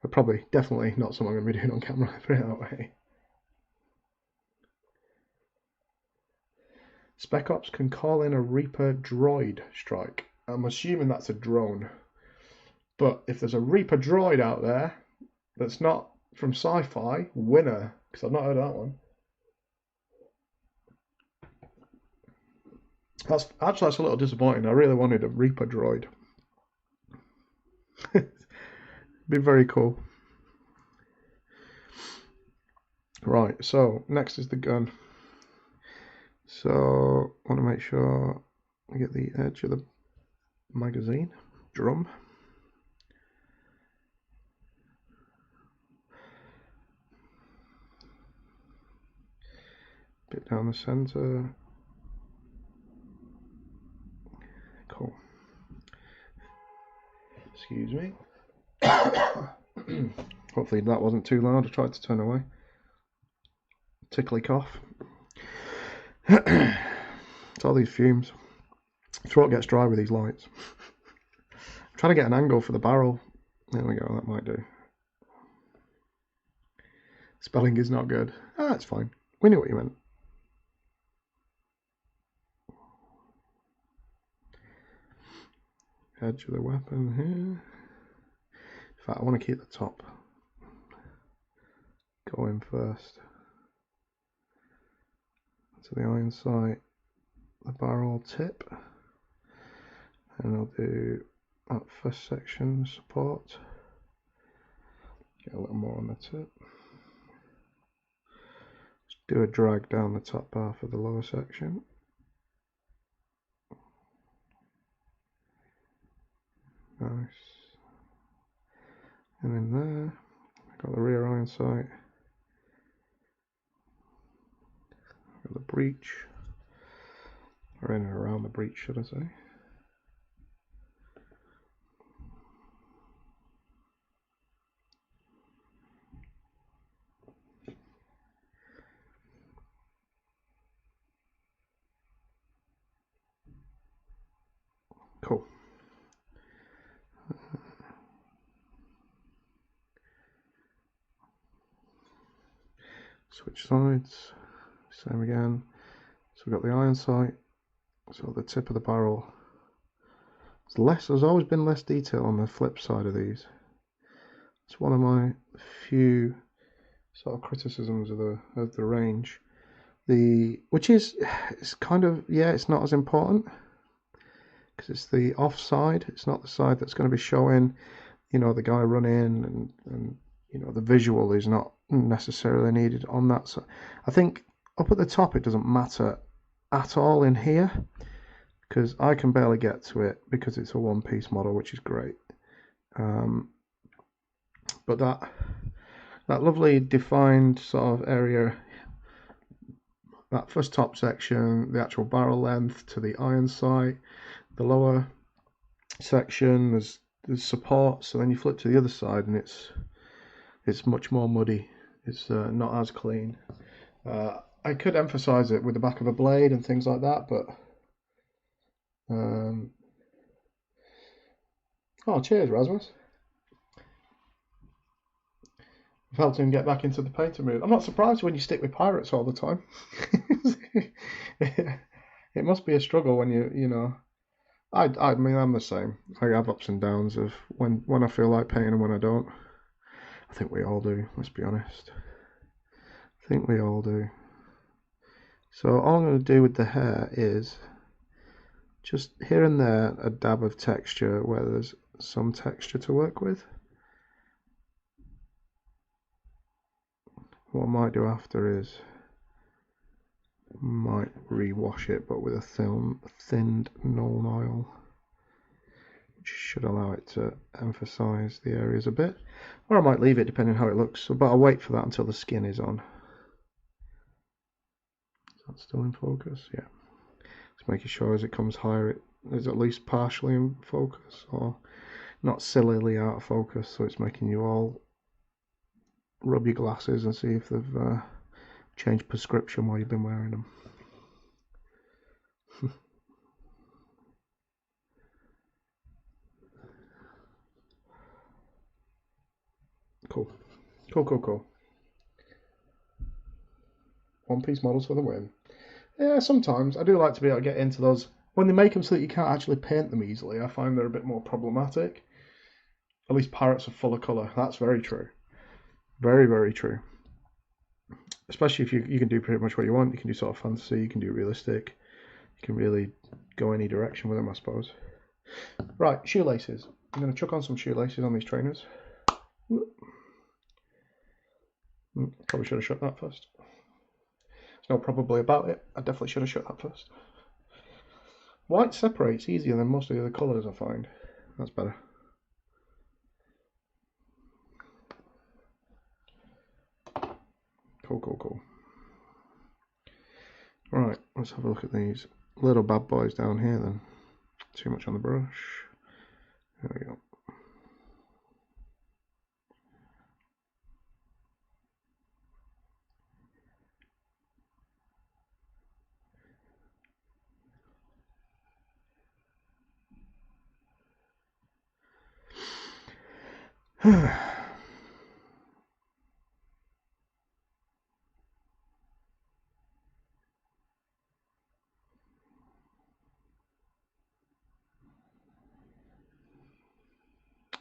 But probably, definitely not something I'm going to be doing on camera, put it that way. Spec Ops can call in a Reaper droid strike. I'm assuming that's a drone. But if there's a Reaper droid out there that's not from sci-fi, winner, because I've not heard of that one. That's a little disappointing. I really wanted a Reaper droid. Be very cool. Right, so next is the gun. So I want to make sure I get the edge of the magazine drum. Bit down the center. Cool. Excuse me. Hopefully that wasn't too loud. I tried to turn away. Tickly cough. It's all these fumes. Throat gets dry with these lights. I'm trying to get an angle for the barrel. There we go, that might do. Spelling is not good. Ah, it's fine. We knew what you meant. Edge of the weapon here. In fact, I want to keep the top going first. To the iron sight, the barrel tip, and I'll do that first section support. Get a little more on the tip. Just do a drag down the top bar for the lower section. Nice. And in there, I've got the rear iron sight. Got the breech, or in and around the breech, should I say. Cool. Switch sides, same again. So we've got the iron sight, so the tip of the barrel. There's always been less detail on the flip side of these. It's one of my few sort of criticisms of the range. Which is, it's kind of, yeah, it's not as important, because it's the offside. It's not the side that's going to be showing, you know, the guy run in, and you know, the visual is not necessarily needed on that. So I think up at the top it doesn't matter at all in here, because I can barely get to it because it's a one-piece model, which is great. But that lovely defined sort of area, that first top section, the actual barrel length to the iron sight, the lower section, there's support. So then you flip to the other side, and it's much more muddy. It's not as clean. I could emphasize it with the back of a blade and things like that, but oh, cheers, Rasmus. I've helped him get back into the painter mood. I'm not surprised when you stick with pirates all the time. It must be a struggle when you know. I mean, I'm the same. I have ups and downs of when I feel like painting and when I don't. I think we all do, let's be honest. I think we all do. So all I'm going to do with the hair is just here and there a dab of texture where there's some texture to work with. What I might do after is might rewash it, but with a thinned Nuln oil, which should allow it to emphasize the areas a bit. Or I might leave it depending on how it looks, but I'll wait for that until the skin is on. Is that still in focus? Yeah. Just making sure as it comes higher it is at least partially in focus, or not sillily out of focus, so it's making you all rub your glasses and see if they've changed prescription while you've been wearing them. Cool. Cool. One-piece models for the win. Yeah, sometimes I do like to be able to get into those. When they make them so that you can't actually paint them easily, I find they're a bit more problematic. At least pirates are full of colour. That's very true. Very, very true. Especially if you can do pretty much what you want. You can do sort of fantasy, you can do realistic. You can really go any direction with them, I suppose. Right, shoelaces. I'm going to chuck on some shoelaces on these trainers. Probably should have shut that first. There's no probably about it. I definitely should have shut that first. White separates easier than most of the other colours, I find. That's better. Cool. Right, let's have a look at these little bad boys down here then. Too much on the brush. There we go.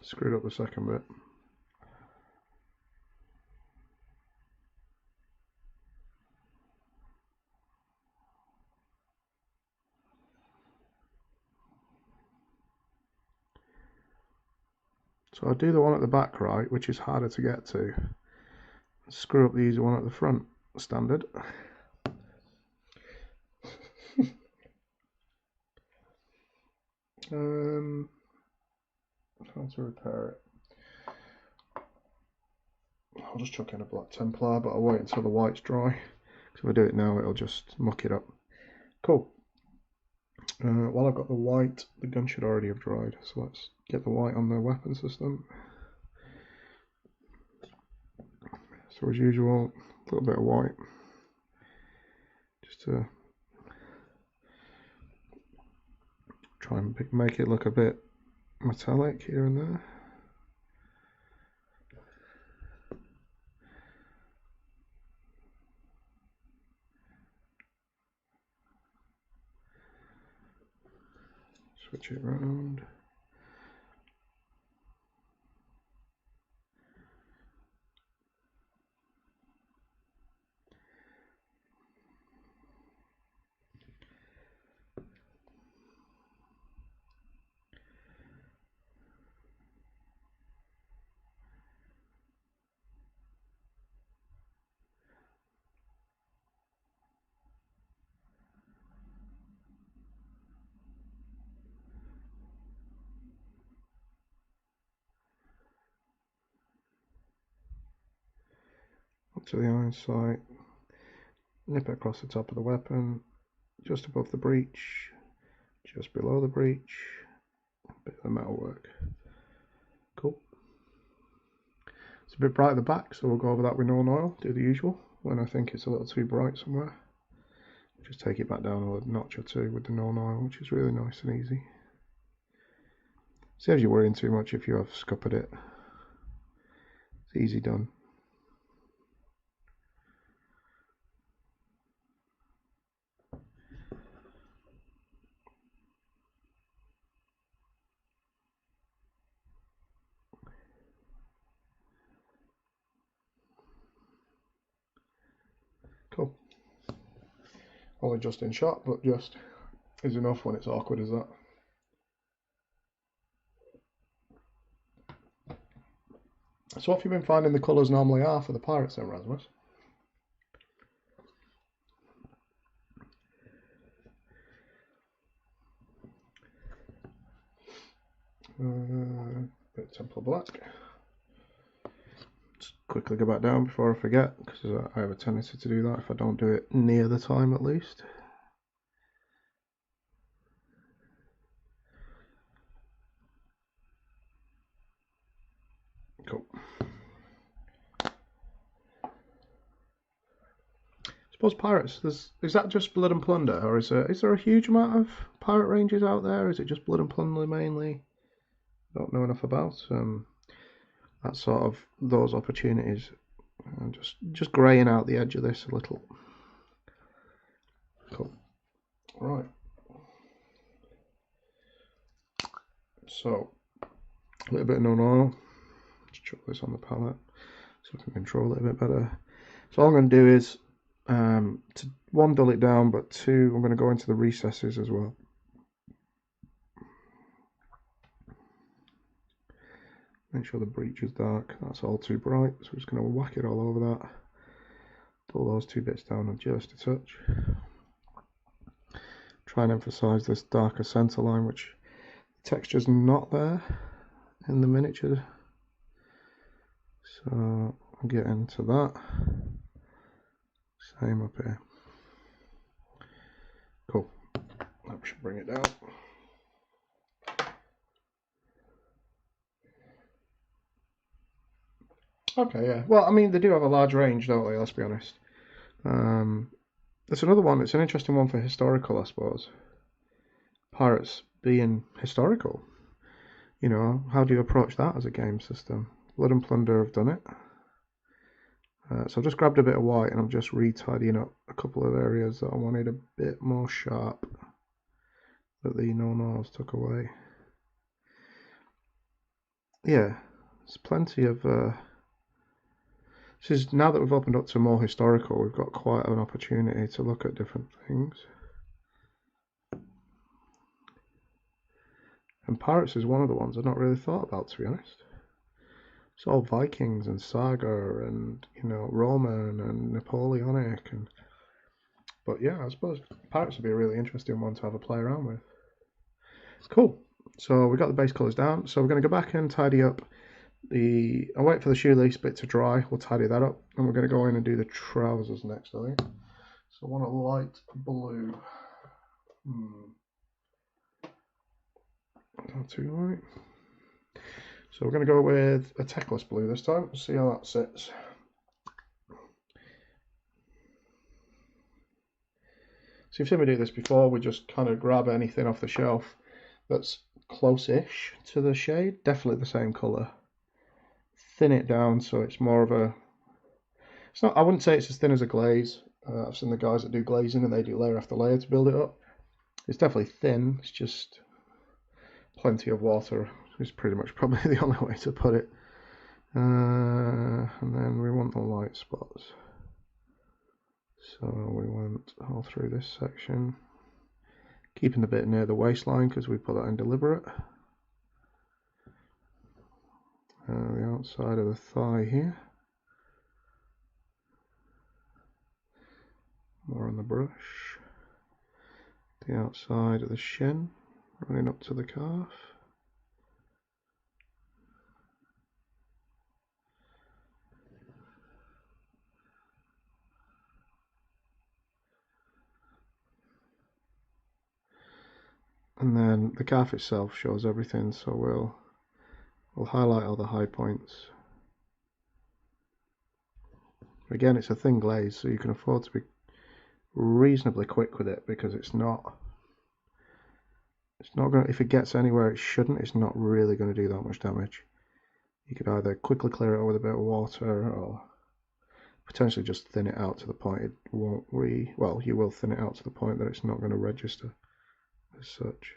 Screwed up the second bit. So I'll do the one at the back right, which is harder to get to. Screw up the easy one at the front, standard. How to repair it. I'll just chuck in a black Templar, but I'll wait until the white's dry, because if I do it now it'll just muck it up. Cool. While I've got the white, the gun should already have dried, so let's get the white on the weapon system. So as usual, a little bit of white, just to try and make it look a bit metallic here and there. Switch it around. to the iron sight, nip it across the top of the weapon, just above the breech, just below the breech, a bit of the metalwork. Cool. It's a bit bright at the back, so we'll go over that with known oil, do the usual. When I think it's a little too bright somewhere, just take it back down a notch or two with the known oil, which is really nice and easy. Saves you worrying too much if you have scuppered it. It's easy done. Cool. Only just in shot, but just is enough when it's awkward as that. So what have you been finding the colours normally are for the pirates then, Rasmus? Bit of Templar Black. Just quickly go back down before I forget, because I have a tendency to do that if I don't do it near the time at least. Cool. Suppose pirates, is that just Blood and Plunder, or is there a huge amount of pirate ranges out there? Is it just Blood and Plunder mainly? Don't know enough about that sort of those opportunities. Just greying out the edge of this a little. Cool. Right. So a little bit of known oil. Just chuck this on the palette so I can control it a bit better. So all I'm going to do is to one, dull it down, but two, I'm going to go into the recesses as well. Make sure the breech is dark. That's all too bright, so we're just going to whack it all over that. Pull those two bits down just a touch. Try and emphasise this darker centre line, which the texture's not there in the miniature. So I'll get into that. Same up here. Cool. That should bring it down. Okay, yeah. Well, I mean, they do have a large range, don't they? Let's be honest. There's another one. It's an interesting one for historical, I suppose. Pirates being historical. You know, how do you approach that as a game system? Blood and Plunder have done it. So I've just grabbed a bit of white and I'm just retidying up a couple of areas that I wanted a bit more sharp that the no-nos took away. Yeah, there's plenty of... This is, now that we've opened up to more historical, we've got quite an opportunity to look at different things. And pirates is one of the ones I've not really thought about, to be honest. It's all Vikings and Saga and, you know, Roman and Napoleonic. But yeah, I suppose pirates would be a really interesting one to have a play around with. Cool. So we got the base colours down. So we're going to go back and tidy up I'll wait for the shoelace bit to dry. We'll tidy that up. And we're going to go in and do the trousers next, I think. So I want a light blue. Not too light. So we're going to go with a techless blue this time. See how that sits. So you've seen me do this before. We just kind of grab anything off the shelf that's close-ish to the shade. Definitely the same colour. Thin it down so it's more of a... It's not. I wouldn't say it's as thin as a glaze. I've seen the guys that do glazing and they do layer after layer to build it up. It's definitely thin. It's just plenty of water. Is pretty much probably the only way to put it. And then we want the light spots. So we went all through this section, keeping the bit near the waistline because we put that in deliberate. The outside of the thigh here. More on the brush. The outside of the shin, running up to the calf. And then the calf itself shows everything, so we'll highlight all the high points. Again, it's a thin glaze, so you can afford to be reasonably quick with it, because it's not going to, if it gets anywhere it shouldn't, it's not really going to do that much damage. You could either quickly clear it with a bit of water, or potentially just thin it out to the point it won't well, you will thin it out to the point that it's not going to register as such.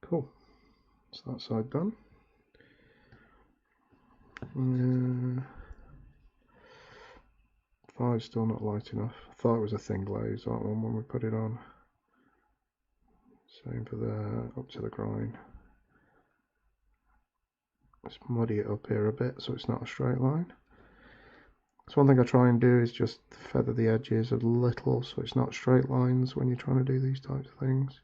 Cool. So that side done. Five's still not light enough. I thought it was a thin glaze, that one, when we put it on. Same for there, up to the groin. Let's muddy it up here a bit so it's not a straight line. So one thing I try and do is just feather the edges a little so it's not straight lines when you're trying to do these types of things.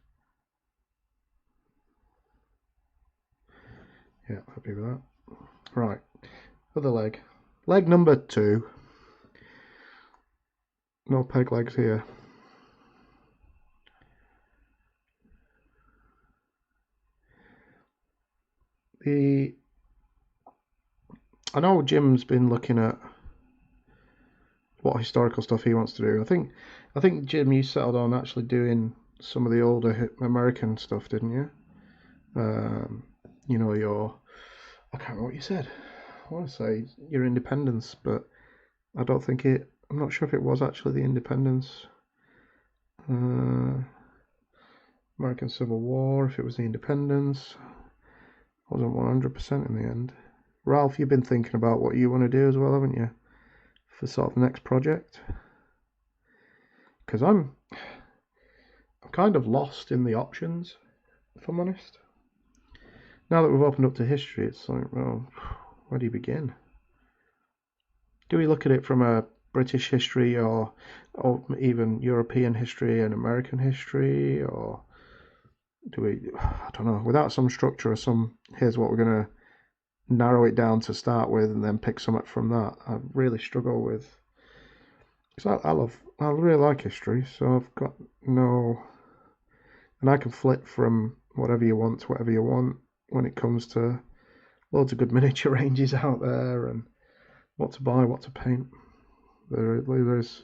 Yeah, happy with that. Right, other leg. Leg number 2. No peg legs here. I know Jim's been looking at what historical stuff he wants to do. I think Jim, you settled on actually doing some of the older American stuff, didn't you? You know, I can't remember what you said. I want to say your independence, but I don't think it. I'm not sure if it was actually the independence. American Civil War, if it was the independence. Wasn't 100% in the end. Ralph, you've been thinking about what you want to do as well, haven't you? For sort of the next project? Because I'm kind of lost in the options, if I'm honest. Now that we've opened up to history, it's like, well, where do you begin? Do we look at it from a British history, or even European history and American history, or do we, I don't know, without some structure or here's what we're going to narrow it down to start with and then pick something from that? I really struggle with, because I really like history, so I've got no, and I can flip from whatever you want to whatever you want when it comes to loads of good miniature ranges out there and what to buy, what to paint. There's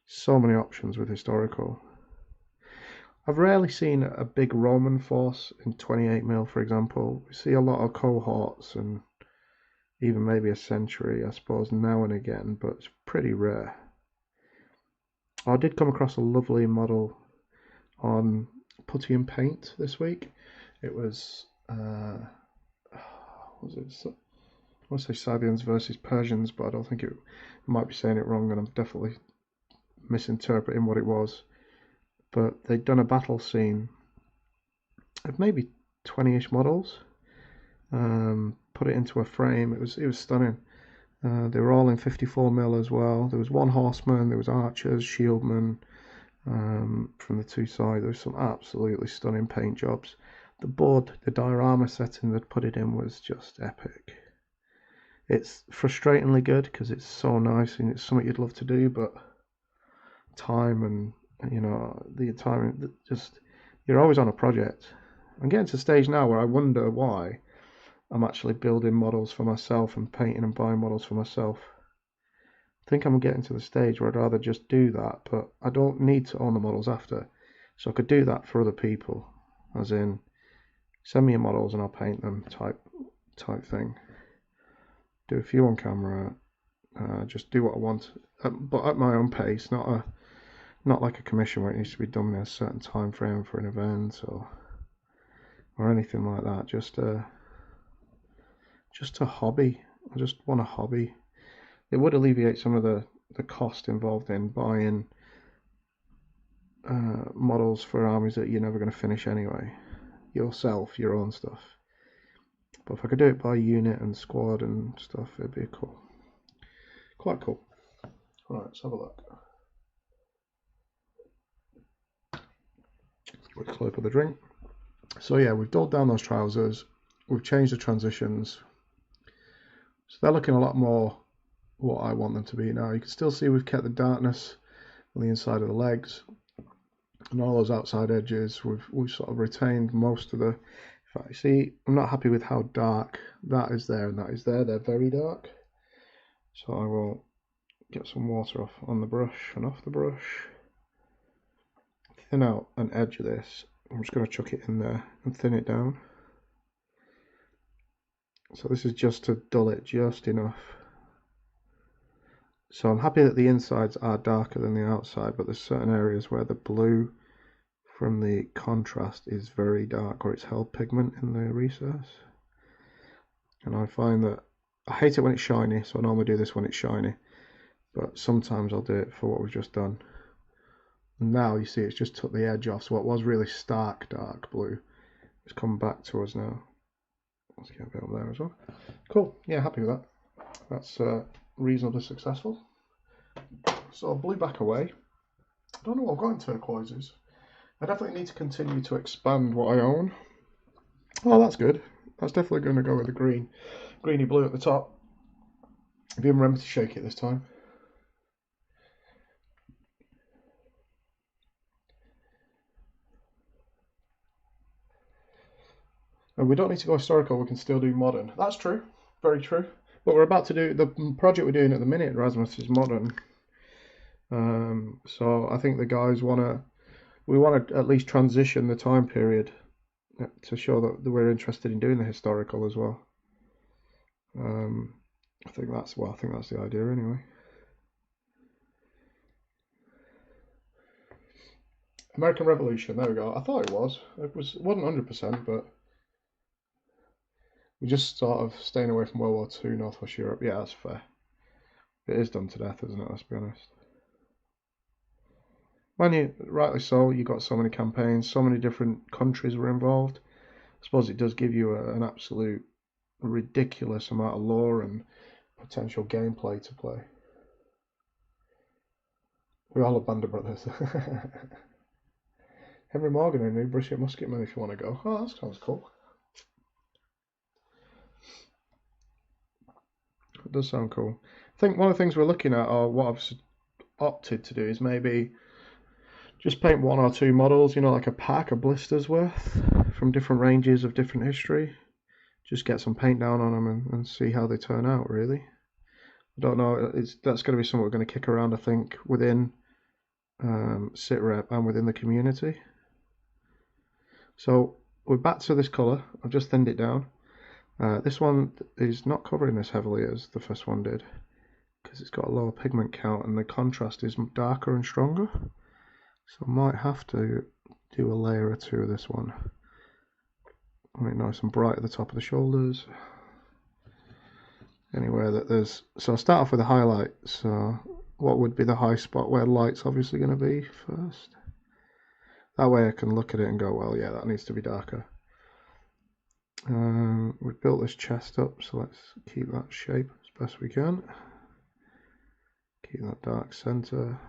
so many options with historical. I've rarely seen a big Roman force in 28mm, for example. We see a lot of cohorts and even maybe a century, I suppose, now and again, but it's pretty rare. I did come across a lovely model on Putty and Paint this week. It was, I want to say Scythians versus Persians, but I don't think it might be saying it wrong, and I'm definitely misinterpreting what it was. But they'd done a battle scene of maybe 20-ish models, put it into a frame. It was stunning. They were all in 54mm as well. There was one horseman, there was archers, shieldmen from the two sides. There was some absolutely stunning paint jobs. The board, the diorama setting they'd put it in was just epic. It's frustratingly good because it's so nice and it's something you'd love to do, but time and the time, just, you're always on a project. I'm getting to a stage now where I wonder why I'm actually building models for myself and painting and buying models for myself. I think I'm getting to the stage where I'd rather just do that, but I don't need to own the models after, so I could do that for other people, as in send me your models and I'll paint them type thing. Do a few on camera, just do what I want, but at my own pace, not like a commission where it needs to be done in a certain time frame for an event or anything like that. Just a hobby. I just want a hobby. It would alleviate some of the cost involved in buying models for armies that you're never going to finish anyway. Yourself, your own stuff. But if I could do it by unit and squad and stuff, it'd be cool. Quite cool. Right, let's have a look. Quick clip of the drink. So yeah, we've dulled down those trousers. We've changed the transitions. So they're looking a lot more what I want them to be now. You can still see we've kept the darkness on the inside of the legs and all those outside edges. We've sort of retained most of the. In fact, you see, I'm not happy with how dark that is there and that is there. They're very dark. So I will get some water off on the brush and off the brush. Thin out an edge of this. I'm just going to chuck it in there and thin it down. So this is just to dull it just enough. So I'm happy that the insides are darker than the outside, but there's certain areas where the blue from the contrast is very dark, or it's held pigment in the recess. And I find that I hate it when it's shiny, so I normally do this when it's shiny, but sometimes I'll do it for what we've just done. And now you see it's just took the edge off, so what was really stark dark blue has come back to us now. Let's get a bit up there as well. Cool, yeah, happy with that. That's reasonably successful. So I blew back away. I don't know what I've got in turquoises. I definitely need to continue to expand what I own. Oh, that's good. That's definitely going to go with the green. Greeny blue at the top. If you remember to shake it this time. And we don't need to go historical, we can still do modern. That's true, very true. But we're about to do, the project we're doing at the minute, Rasmus, is modern. So I think the guys we want to at least transition the time period to show that we're interested in doing the historical as well. I think that's the idea anyway. American Revolution, there we go. I thought it wasn't 100%, but we're just sort of staying away from World War II, Northwest Europe. Yeah, that's fair. It is done to death, isn't it? Let's be honest. When you, rightly so, you got so many campaigns, so many different countries were involved. I suppose it does give you an absolute ridiculous amount of lore and potential gameplay to play. We all love Band of Brothers. Henry Morgan and New British Musketmen if you want to go. Oh, that sounds cool. It does sound cool. I think one of the things we're looking at, or what I've opted to do, is maybe just paint one or two models, you know, like a pack of blisters worth from different ranges of different history. Just get some paint down on them and see how they turn out, really. I don't know, that's going to be something we're going to kick around, I think, within SitRep and within the community. So we're back to this colour. I've just thinned it down. This one is not covering as heavily as the first one did because it's got a lower pigment count and the contrast is darker and stronger. So I might have to do a layer or two of this one. Make it nice and bright at the top of the shoulders. Anywhere that there's, so I'll start off with a highlight. So what would be the high spot where light's obviously going to be first. That way I can look at it and go, well, yeah, that needs to be darker. We've built this chest up, so let's keep that shape as best we can. Keep that dark center.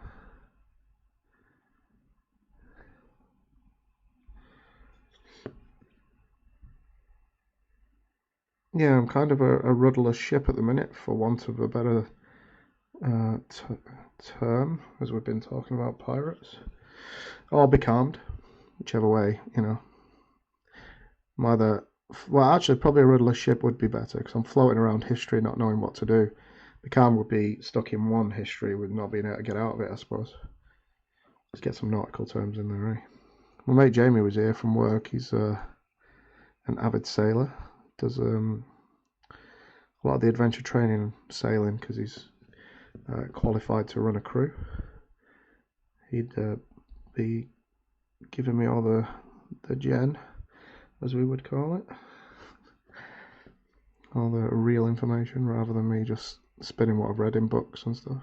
Yeah, I'm kind of a rudderless ship at the minute, for want of a better term, as we've been talking about pirates. Or becalmed, whichever way, you know. Well, actually, probably a rudderless ship would be better, because I'm floating around history not knowing what to do. Becalmed would be stuck in one history with not being able to get out of it, I suppose. Let's get some nautical terms in there, eh? My mate Jamie was here from work. He's an avid sailor. Does a lot of the adventure training and sailing because he's qualified to run a crew. He'd be giving me all the gen, as we would call it, all the real information rather than me just spinning what I've read in books and stuff.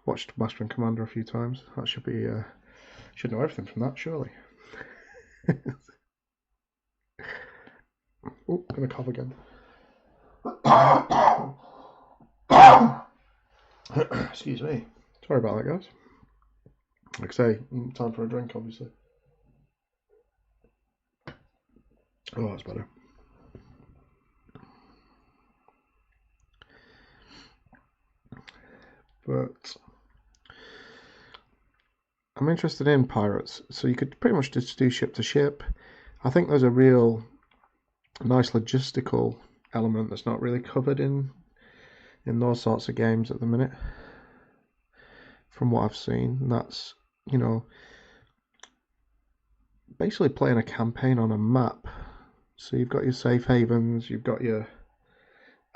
Watched Master and Commander a few times. That should be should know everything from that, surely. Oh, gonna cough again. Excuse me. Sorry about that, guys. Like I say, time for a drink, obviously. Oh, that's better. but I'm interested in pirates. So you could pretty much just do ship to ship. I think there's a real nice logistical element that's not really covered in those sorts of games at the minute, from what I've seen. And that's, you know, basically playing a campaign on a map. So you've got your safe havens, you've got your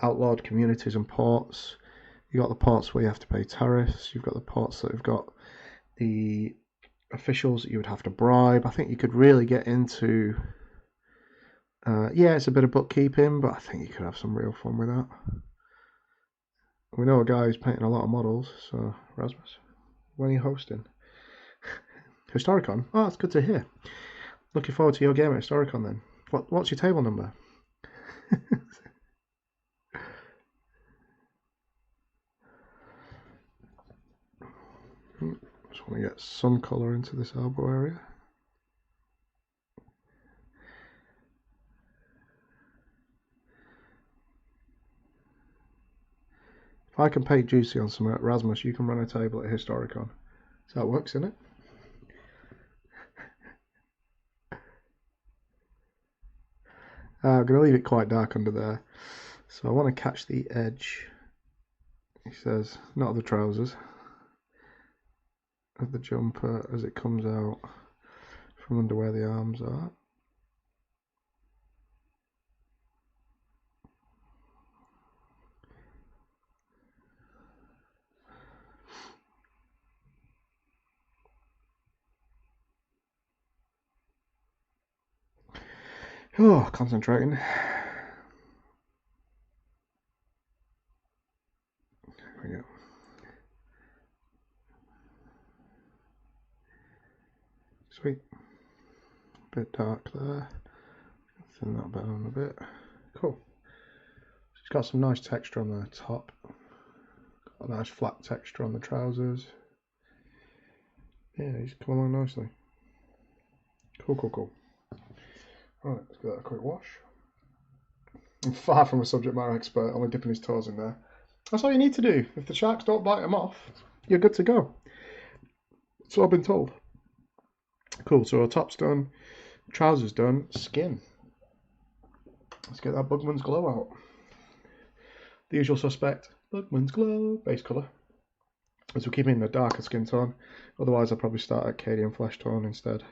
outlawed communities and ports. You've got the ports where you have to pay tariffs. You've got the ports that have got the officials that you would have to bribe. I think you could really get into, yeah, it's a bit of bookkeeping, but I think you could have some real fun with that. We know a guy who's painting a lot of models, so Rasmus, when are you hosting? Historicon? Oh, that's good to hear. Looking forward to your game at Historicon then. What's your table number? Just want to get some colour into this elbow area. If I can paint juicy on some Rasmus, you can run a table at Historicon. So that works, isn't it? I'm going to leave it quite dark under there. So I want to catch the edge, he says, not of the trousers, of the jumper as it comes out from under where the arms are. Oh, concentrating. There we go. Sweet. Bit dark there. Thin that down a bit. Cool. It's got some nice texture on the top. Got a nice flat texture on the trousers. Yeah, he's coming along nicely. Cool, cool, cool. Right, let's give that a quick wash. I'm far from a subject matter expert, only dipping his toes in there. That's all you need to do. If the sharks don't bite them off, you're good to go. So I've been told. Cool, so our top's done, trousers done, skin. Let's get that Bugman's Glow out. The usual suspect, Bugman's Glow, base colour. As we're keeping the darker skin tone, otherwise I'll probably start at Cadian flesh tone instead,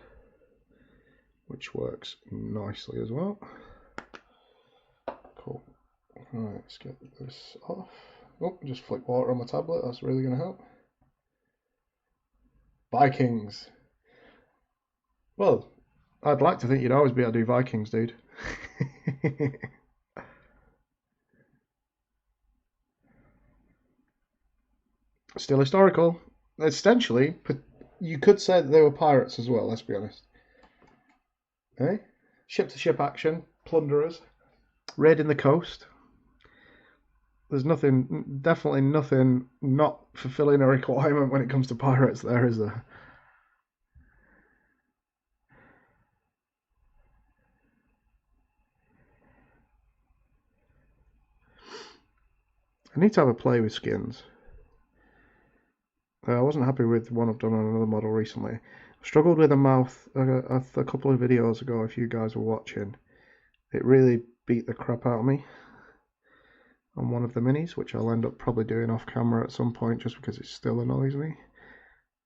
which works nicely as well. Cool. Right, let's get this off. Oh, just flick water on my tablet, that's really going to help. Vikings. Well, I'd like to think you'd always be able to do Vikings, dude. Still historical. Essentially, you could say that they were pirates as well, let's be honest. Eh? Ship-to-ship action, plunderers, raiding the coast. There's nothing, definitely nothing not fulfilling a requirement when it comes to pirates there, is there? I need to have a play with skins. I wasn't happy with one I've done on another model recently. I struggled with a mouth a couple of videos ago, if you guys were watching. It really beat the crap out of me on one of the minis, which I'll end up probably doing off camera at some point just because it still annoys me.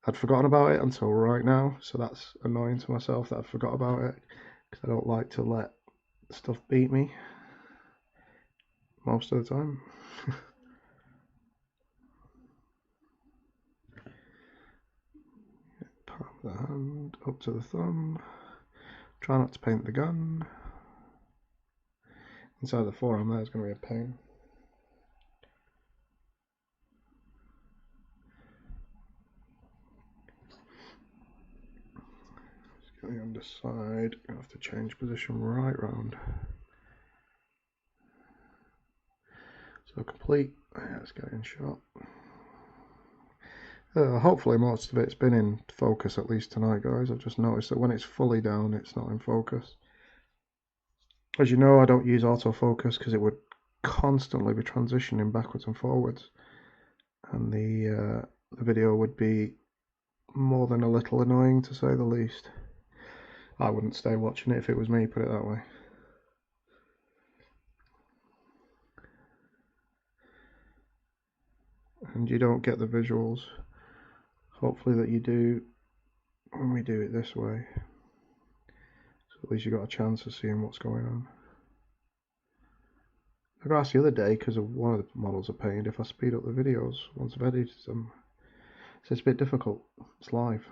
I'd forgotten about it until right now, so that's annoying to myself that I forgot about it, because I don't like to let stuff beat me most of the time. Palm of the hand up to the thumb. Try not to paint the gun. Inside the forearm there is going to be a pain. Let's get the underside. I have to change position right round. So complete. Yeah, let's get it in shot. Hopefully most of it's been in focus at least tonight, guys. I've just noticed that when it's fully down, it's not in focus. As you know, I don't use autofocus because it would constantly be transitioning backwards and forwards. and the video would be more than a little annoying, to say the least. I wouldn't stay watching it if it was me, put it that way. And you don't get the visuals, hopefully, that you do when we do it this way. So at least you got a chance of seeing what's going on. I got asked the other day, because of one of the models I painted, if I speed up the videos once I've edited them. So it's a bit difficult. It's live.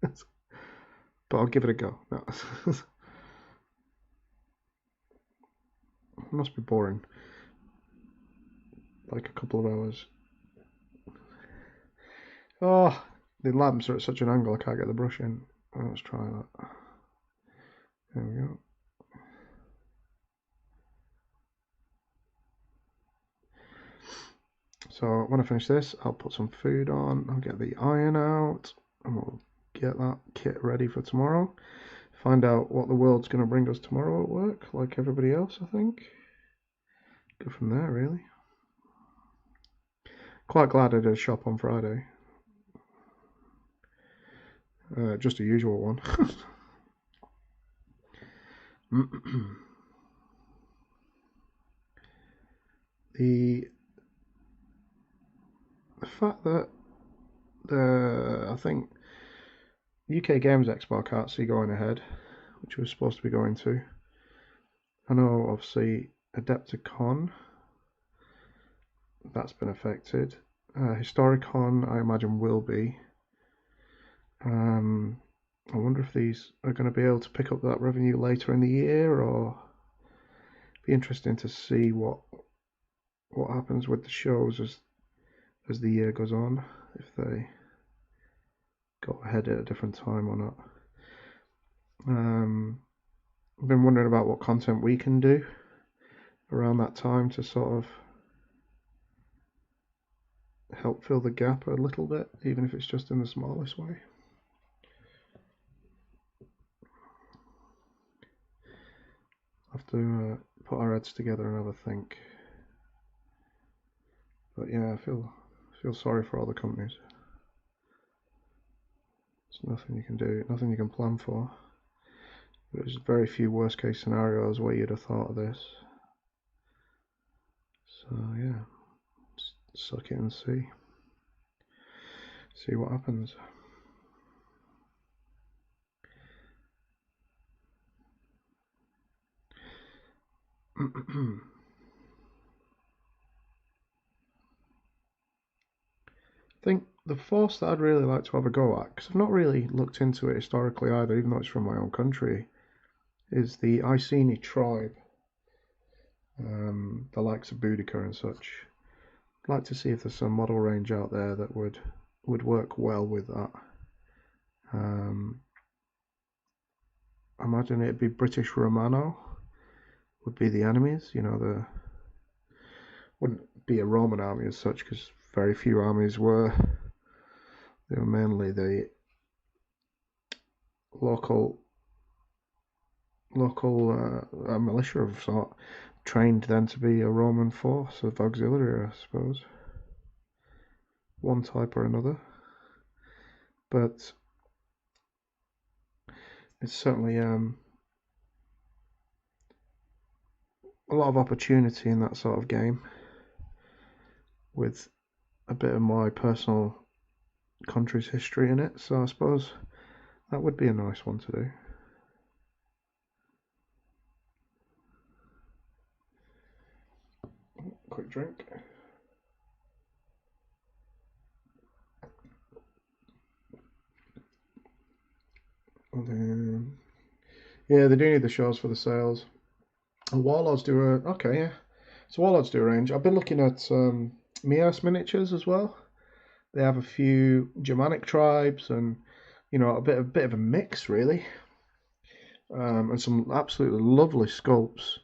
But I'll give it a go. No. It must be boring. Like a couple of hours. Oh, the lamps are at such an angle I can't get the brush in. Let's try that. There we go. So when I finish this, I'll put some food on, I'll get the iron out, and we'll get that kit ready for tomorrow. Find out what the world's going to bring us tomorrow at work, like everybody else, I think. Go from there, really. Quite glad I did a shop on Friday. Just a usual one. The fact that I think UK Games Expo I can't see going ahead, which was supposed to be going to. I know, obviously, Adepticon, that's been affected. Historicon, I imagine, will be. I wonder if these are going to be able to pick up that revenue later in the year, or be interesting to see what happens with the shows as the year goes on, if they go ahead at a different time or not. I've been wondering about what content we can do around that time to sort of help fill the gap a little bit, even if it's just in the smallest way. I'll have to put our heads together and have a think. But yeah, I feel sorry for all the companies. There's nothing you can do, nothing you can plan for. There's very few worst case scenarios where you'd have thought of this. So yeah, just suck it and see what happens. I think the force that I'd really like to have a go at, because I've not really looked into it historically either, even though it's from my own country, is the Iceni tribe, the likes of Boudica and such. I'd like to see if there's some model range out there that would work well with that. I imagine it'd be British Romano would be the enemies. You know, wouldn't be a Roman army as such, because very few armies were. They were mainly the local militia of sort, trained then to be a Roman force of auxiliary, I suppose, one type or another. But it's certainly a lot of opportunity in that sort of game, with a bit of my personal country's history in it, so I suppose that would be a nice one to do. Quick drink. Yeah, they do need the shows for the sales. And Warlords do okay, yeah. So Warlords do a range. I've been looking at Mias miniatures as well. They have a few Germanic tribes, and a bit of a mix really, and some absolutely lovely sculpts.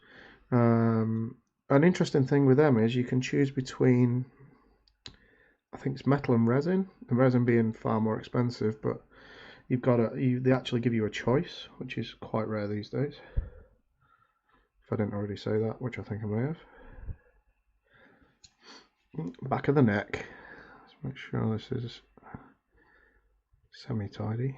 An interesting thing with them is you can choose between, I think it's metal and resin. The resin being far more expensive, but they actually give you a choice, which is quite rare these days. If I didn't already say that, which I think I may have. Back of the neck. Let's make sure this is semi-tidy.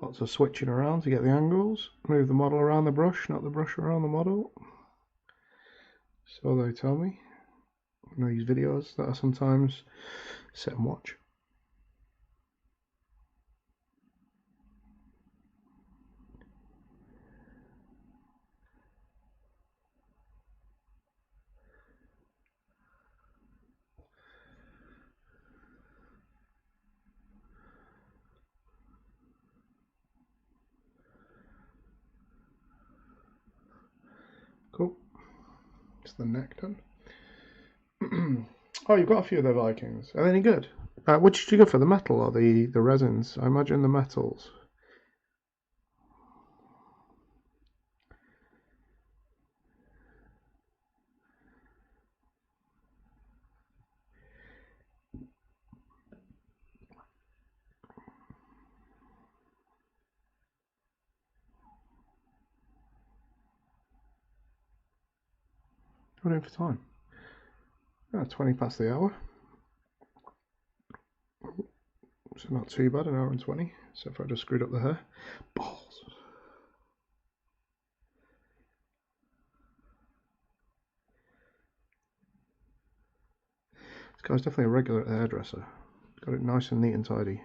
Lots of switching around to get the angles. Move the model around the brush, not the brush around the model. So they tell me in these videos that I sometimes sit and watch. Cool. It's the neck done. Oh, you've got a few of the Vikings. Are they any good? Which did you go for, the metal or the resins? I imagine the metals. What are we doing for time? 20 past the hour. So not too bad, an hour and 20. So if I just screwed up the hair. Balls. This guy's definitely a regular at the hairdresser. Got it nice and neat and tidy.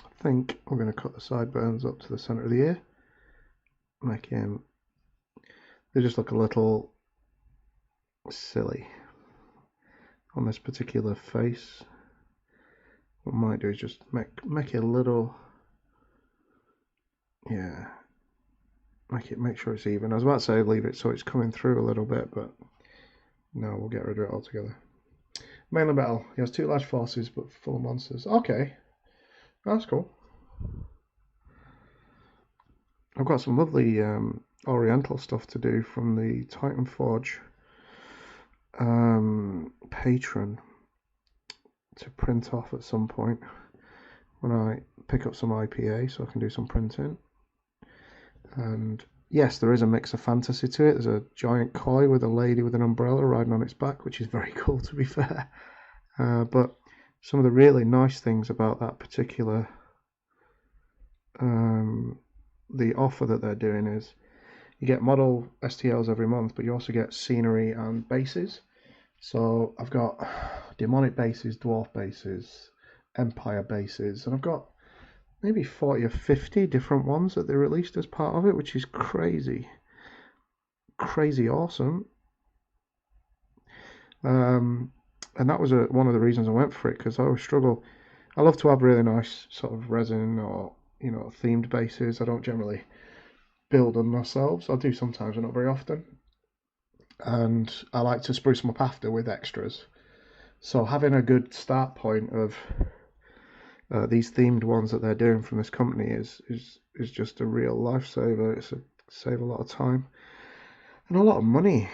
I think we're going to cut the sideburns up to the centre of the ear. Make him... They just look a little silly on this particular face. What I might do is just make it a little... Yeah. Make sure it's even. I was about to say leave it so it's coming through a little bit, but no, we'll get rid of it altogether. Mainly metal. He has 2 large forces, but full of monsters. Okay. That's cool. I've got some lovely Oriental stuff to do from the Titan Forge patron to print off at some point when I pick up some IPA, so I can do some printing. And yes, there is a mix of fantasy to it. There's a giant koi with a lady with an umbrella riding on its back, which is very cool, to be fair. But some of the really nice things about that particular the offer that they're doing is you get model STLs every month, but you also get scenery and bases. So I've got demonic bases, dwarf bases, empire bases, and I've got maybe 40 or 50 different ones that they released as part of it, which is crazy awesome. And that was one of the reasons I went for it, because I always struggle. I love to have really nice sort of resin or themed bases. I don't generally build them myself. I do sometimes, but not very often. And I like to spruce them up after with extras. So having a good start point of these themed ones that they're doing from this company is just a real lifesaver. It's save a lot of time and a lot of money,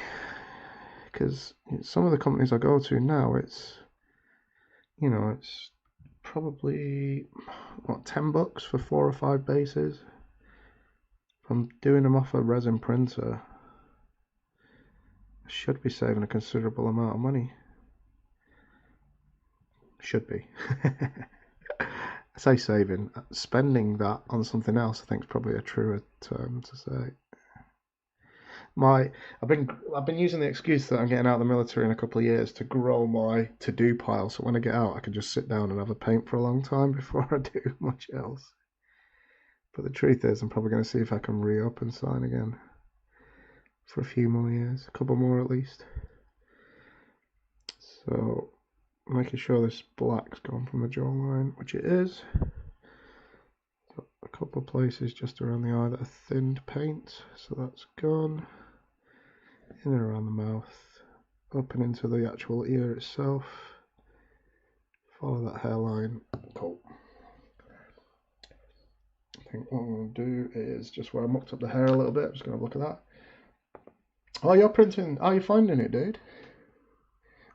because some of the companies I go to now, it's probably what, $10 for 4 or 5 bases. If I'm doing them off a resin printer, I should be saving a considerable amount of money. Should be. I say saving. Spending that on something else, I think, is probably a truer term to say. I've been using the excuse that I'm getting out of the military in a couple of years to grow my to-do pile, so when I get out I can just sit down and have a paint for a long time before I do much else. But the truth is, I'm probably going to see if I can re-up and sign again for a few more years, a couple more at least. So making sure this black's gone from the jawline, which it is. Got a couple of places just around the eye that are thinned paint, so that's gone. In and around the mouth, up and into the actual ear itself. Follow that hairline. Cool. I think what I'm going to do is just where I mucked up the hair a little bit, I'm just going to look at that. Oh, you're printing. How are you finding it, dude?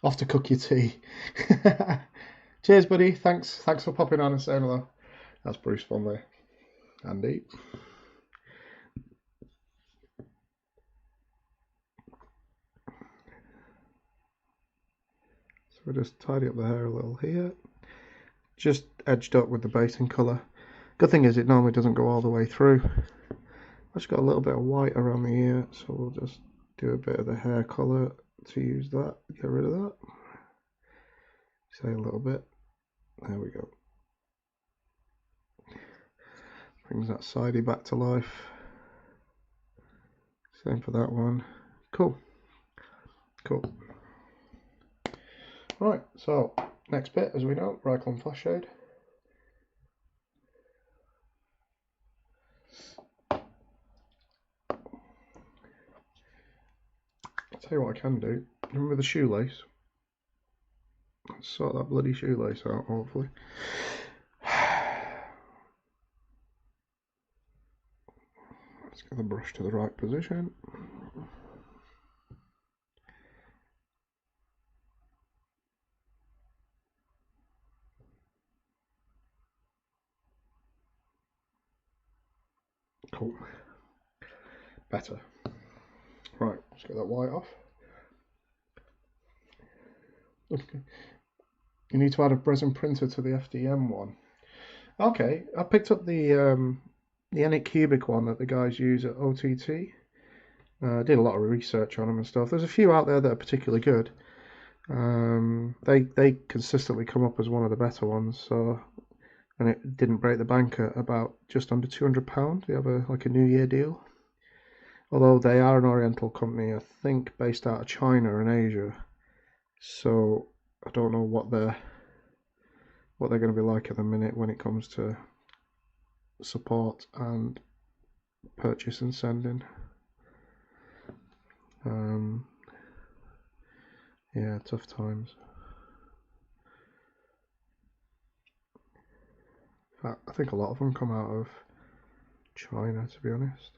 Off to cook your tea. Cheers, buddy. Thanks for popping on and saying hello. That's Bruce from there. Andy. So we'll just tidy up the hair a little here. Just edged up with the basing colour. Good thing is it normally doesn't go all the way through. I've just got a little bit of white around the ear, so we'll just do a bit of the hair colour to use that. Get rid of that. Say a little bit. There we go. Brings that sidey back to life. Same for that one. Cool. Cool. Right, so next bit, as we know, Ryclone flash shade. I'll tell you what I can do. Remember the shoelace? Let's sort that bloody shoelace out, hopefully. Let's get the brush to the right position. Cool. Better. Right, let's get that white off. Okay. You need to add a resin printer to the FDM one. Okay, I picked up the Anycubic one that the guys use at OTT. Did a lot of research on them and stuff. There's a few out there that are particularly good. They consistently come up as one of the better ones. So, and it didn't break the bank at about just under £200. They have like a New Year deal. Although they are an Oriental company, I think based out of China and Asia. So I don't know what they're going to be like at the minute when it comes to support and purchase and sending. Yeah, tough times. In fact, I think a lot of them come out of China, to be honest.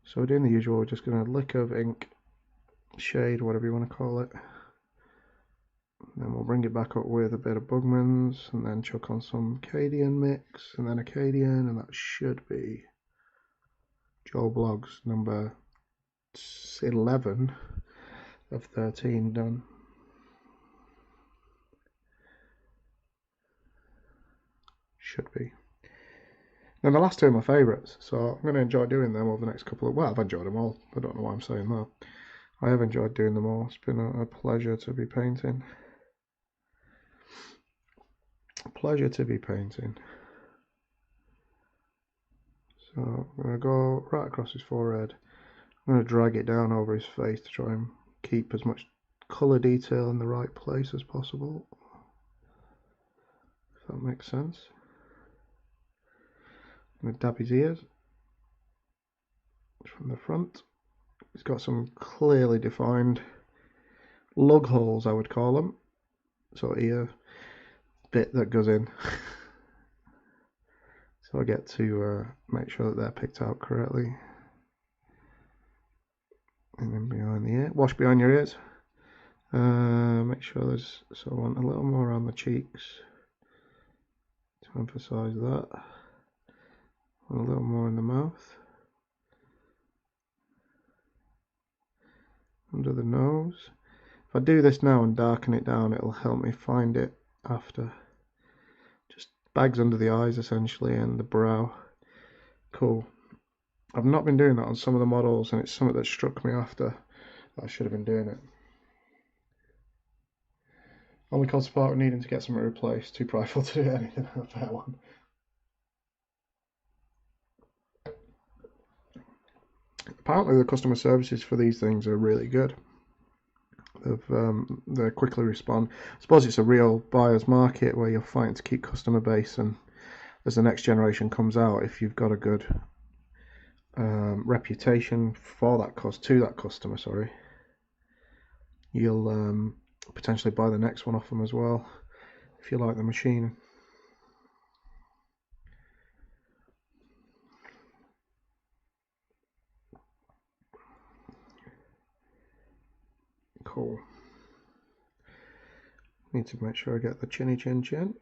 So we're doing the usual, we're just going to lick of ink, shade, whatever you want to call it. And then we'll bring it back up with a bit of Bugman's and then chuck on some Acadian mix and then Acadian, and that should be Joe Blogs number 11 of 13 done. Should be. And the last two are my favourites, so I'm going to enjoy doing them over the next couple of... Well, I've enjoyed them all. I don't know why I'm saying that. I have enjoyed doing them all. It's been a pleasure to be painting. Pleasure to be painting. So I'm going to go right across his forehead. I'm going to drag it down over his face to try and keep as much colour detail in the right place as possible. If that makes sense. I'm going to dab his ears from the front. He's got some clearly defined lug holes, I would call them. So ear bit that goes in. So I get to make sure that they're picked out correctly. And then behind the ear, wash behind your ears. Make sure there's, so I want a little more on the cheeks to emphasize that. And a little more in the mouth. Under the nose. If I do this now and darken it down, it'll help me find it after. Just bags under the eyes essentially and the brow. Cool. I've not been doing that on some of the models, and it's something that struck me after that I should have been doing it. Only cause support needing to get something replaced. Too prideful to do anything. A fair one. apparently the customer services for these things are really good. They quickly respond. I suppose it's a real buyer's market where you're fighting to keep customer base, and as the next generation comes out, if you've got a good reputation for that customer, sorry, you'll potentially buy the next one off them as well if you like the machine. Cool. Need to make sure I get the chinny chin chin.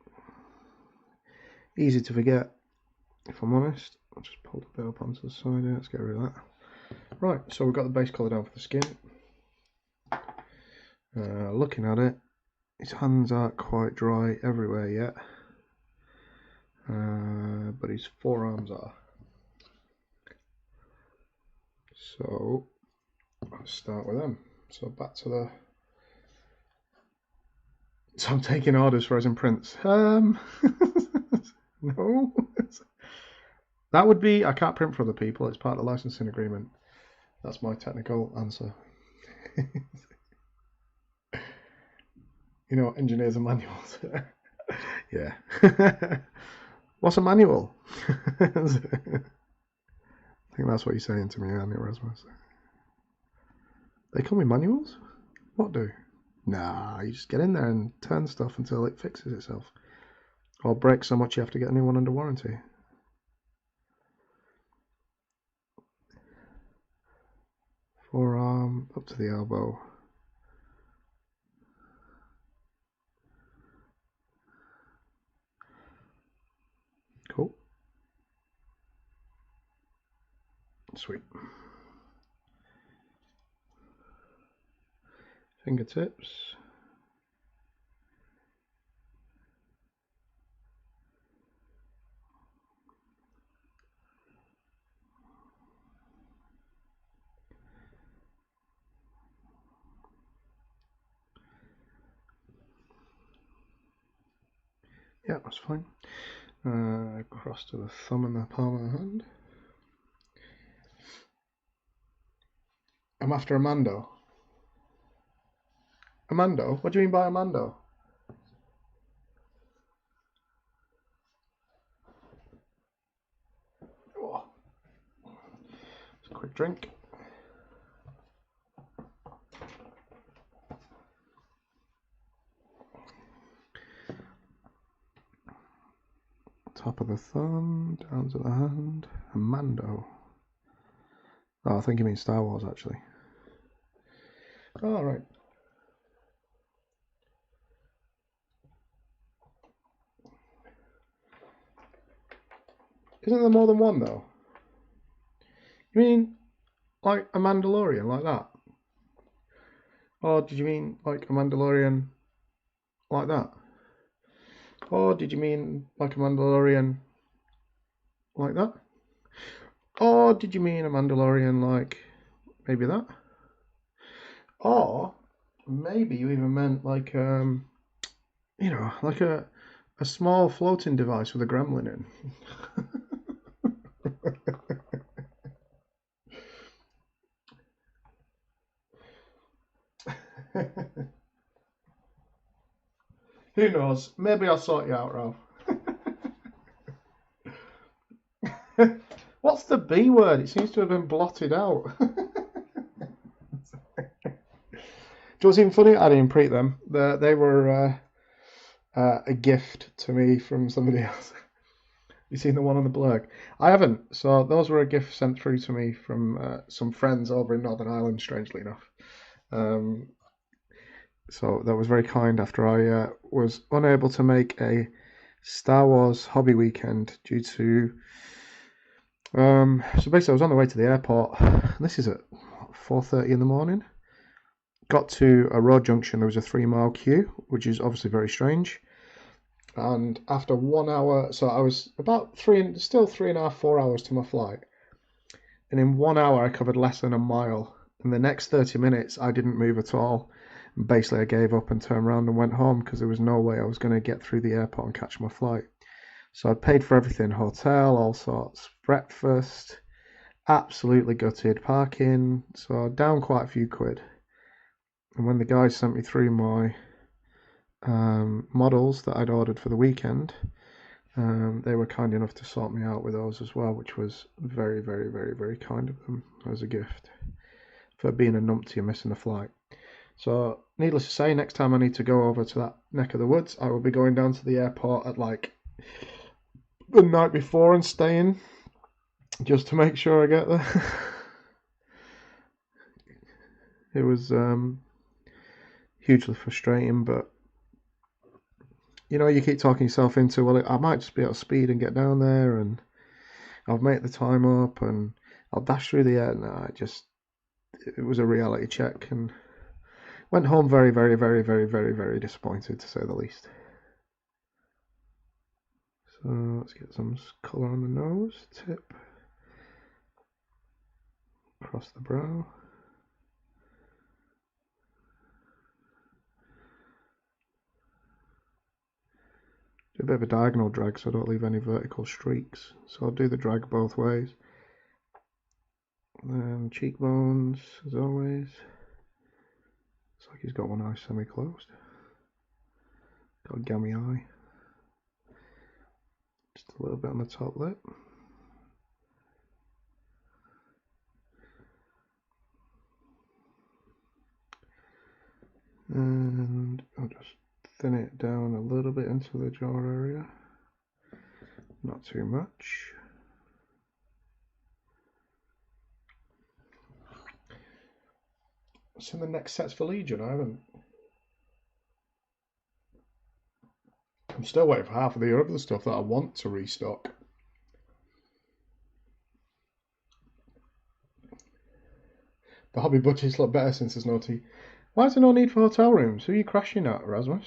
Easy to forget, if I'm honest. I'll just pull the bit up onto the side here. Let's get rid of that. Right, so we've got the base colour down for the skin. Looking at it, his hands aren't quite dry everywhere yet, but his forearms are. So let's start with them. So back to the. So I'm taking orders for resin prints. No, that would be I can't print for other people. It's part of the licensing agreement. That's my technical answer. You know, engineers and manuals. Yeah. What's a manual? I think that's what you're saying to me, Andy Erasmus. They call me manuals? What do? Nah, you just get in there and turn stuff until it fixes itself. Or breaks so much you have to get a new one under warranty. Forearm up to the elbow. Cool. Sweet. Fingertips. Yeah, that's fine. Across to the thumb and the palm of the hand. I'm after a Mando. A Mando? What do you mean by a Mando? Oh. Just a quick drink. Top of the thumb, down to the hand. A Mando. Oh, I think you mean Star Wars, actually. Oh, right. Isn't there more than one, though? You mean like a Mandalorian, like that? Or did you mean like a Mandalorian like that? Or did you mean like a Mandalorian like that? Or did you mean a Mandalorian like maybe that? Or maybe you even meant like you know, like a small floating device with a gremlin in. Who knows? Maybe I'll sort you out, Ralph. What's the B word? It seems to have been blotted out. Do you know what's even funny? I didn't print them. They were a gift to me from somebody else. You seen the one on the blurg? I haven't. So those were a gift sent through to me from some friends over in Northern Ireland, strangely enough. So that was very kind after I was unable to make a Star Wars hobby weekend due to... so basically I was on the way to the airport. This is at 4:30 in the morning. Got to a road junction, there was a 3-mile queue, which is obviously very strange. And after 1 hour, so I was about 3.5, 4 hours to my flight. And in 1 hour I covered less than a mile. In the next 30 minutes I didn't move at all. And basically I gave up and turned around and went home because there was no way I was going to get through the airport and catch my flight. So I paid for everything, hotel, all sorts, breakfast, absolutely gutted. Parking, so down quite a few quid. And when the guys sent me through my models that I'd ordered for the weekend, they were kind enough to sort me out with those as well, which was very, very, very, very kind of them as a gift for being a numpty and missing the flight. So, needless to say, next time I need to go over to that neck of the woods, I will be going down to the airport at like the night before and staying just to make sure I get there. It was hugely frustrating, but you know, you keep talking yourself into, well, I might just be able to speed and get down there, and I'll make the time up, and I'll dash through the air. No, it was a reality check, and went home very, very, very, very, very, very disappointed, to say the least. So let's get some colour on the nose, tip, across the brow. Do a bit of a diagonal drag so I don't leave any vertical streaks. So I'll do the drag both ways. And cheekbones, as always. Looks like he's got one eye semi-closed. Got a gammy eye. Just a little bit on the top lip. And I'll just thin it down a little bit into the jaw area. Not too much. What's in the next sets for Legion? I'm still waiting for half of the other stuff that I want to restock. The hobby budgets look better since there's no tea. Why is there no need for hotel rooms? Who are you crashing at, Erasmus?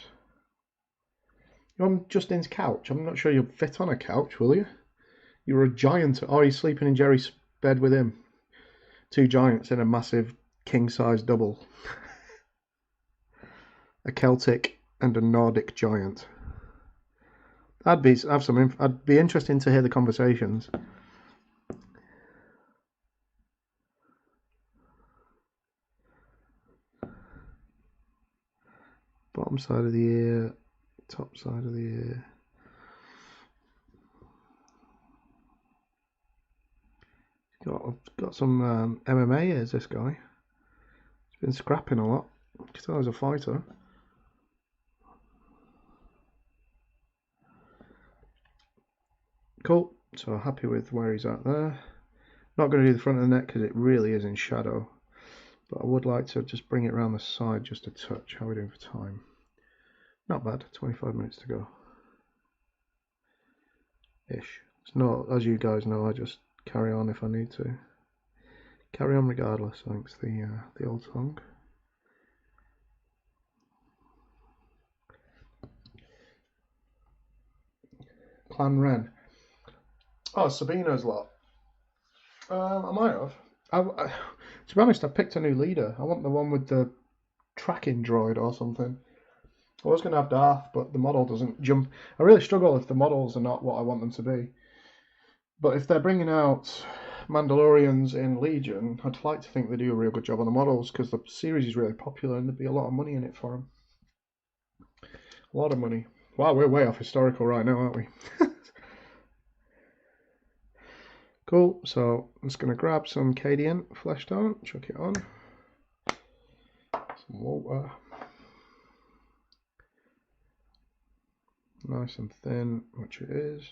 You're on Justin's couch. I'm not sure you'll fit on a couch, will you? You're a giant. Oh, you're sleeping in Jerry's bed with him. Two giants in a massive king-size double. A Celtic and a Nordic giant. I'd be interested to hear the conversations. Bottom side of the ear, top side of the ear. Got some MMA ears, this guy. He's been scrapping a lot. You can tell he's a fighter. Cool, so happy with where he's at there. Not going to do the front of the neck because it really is in shadow. But I would like to just bring it around the side just a touch. How are we doing for time? Not bad, 25 minutes to go. Ish. It's not, as you guys know, I just carry on if I need to. Carry on regardless, thanks the old song. Clan Ren. Oh, Sabina's lot. I might have. To be honest, I picked a new leader. I want the one with the tracking droid or something. I was going to have Darth, but the model doesn't jump. I really struggle if the models are not what I want them to be. But if they're bringing out Mandalorians in Legion, I'd like to think they do a real good job on the models because the series is really popular and there'd be a lot of money in it for them. A lot of money. Wow, we're way off historical right now, aren't we? Cool, so I'm just going to grab some Cadian fleshed out, chuck it on. Some water. Nice and thin, which it is.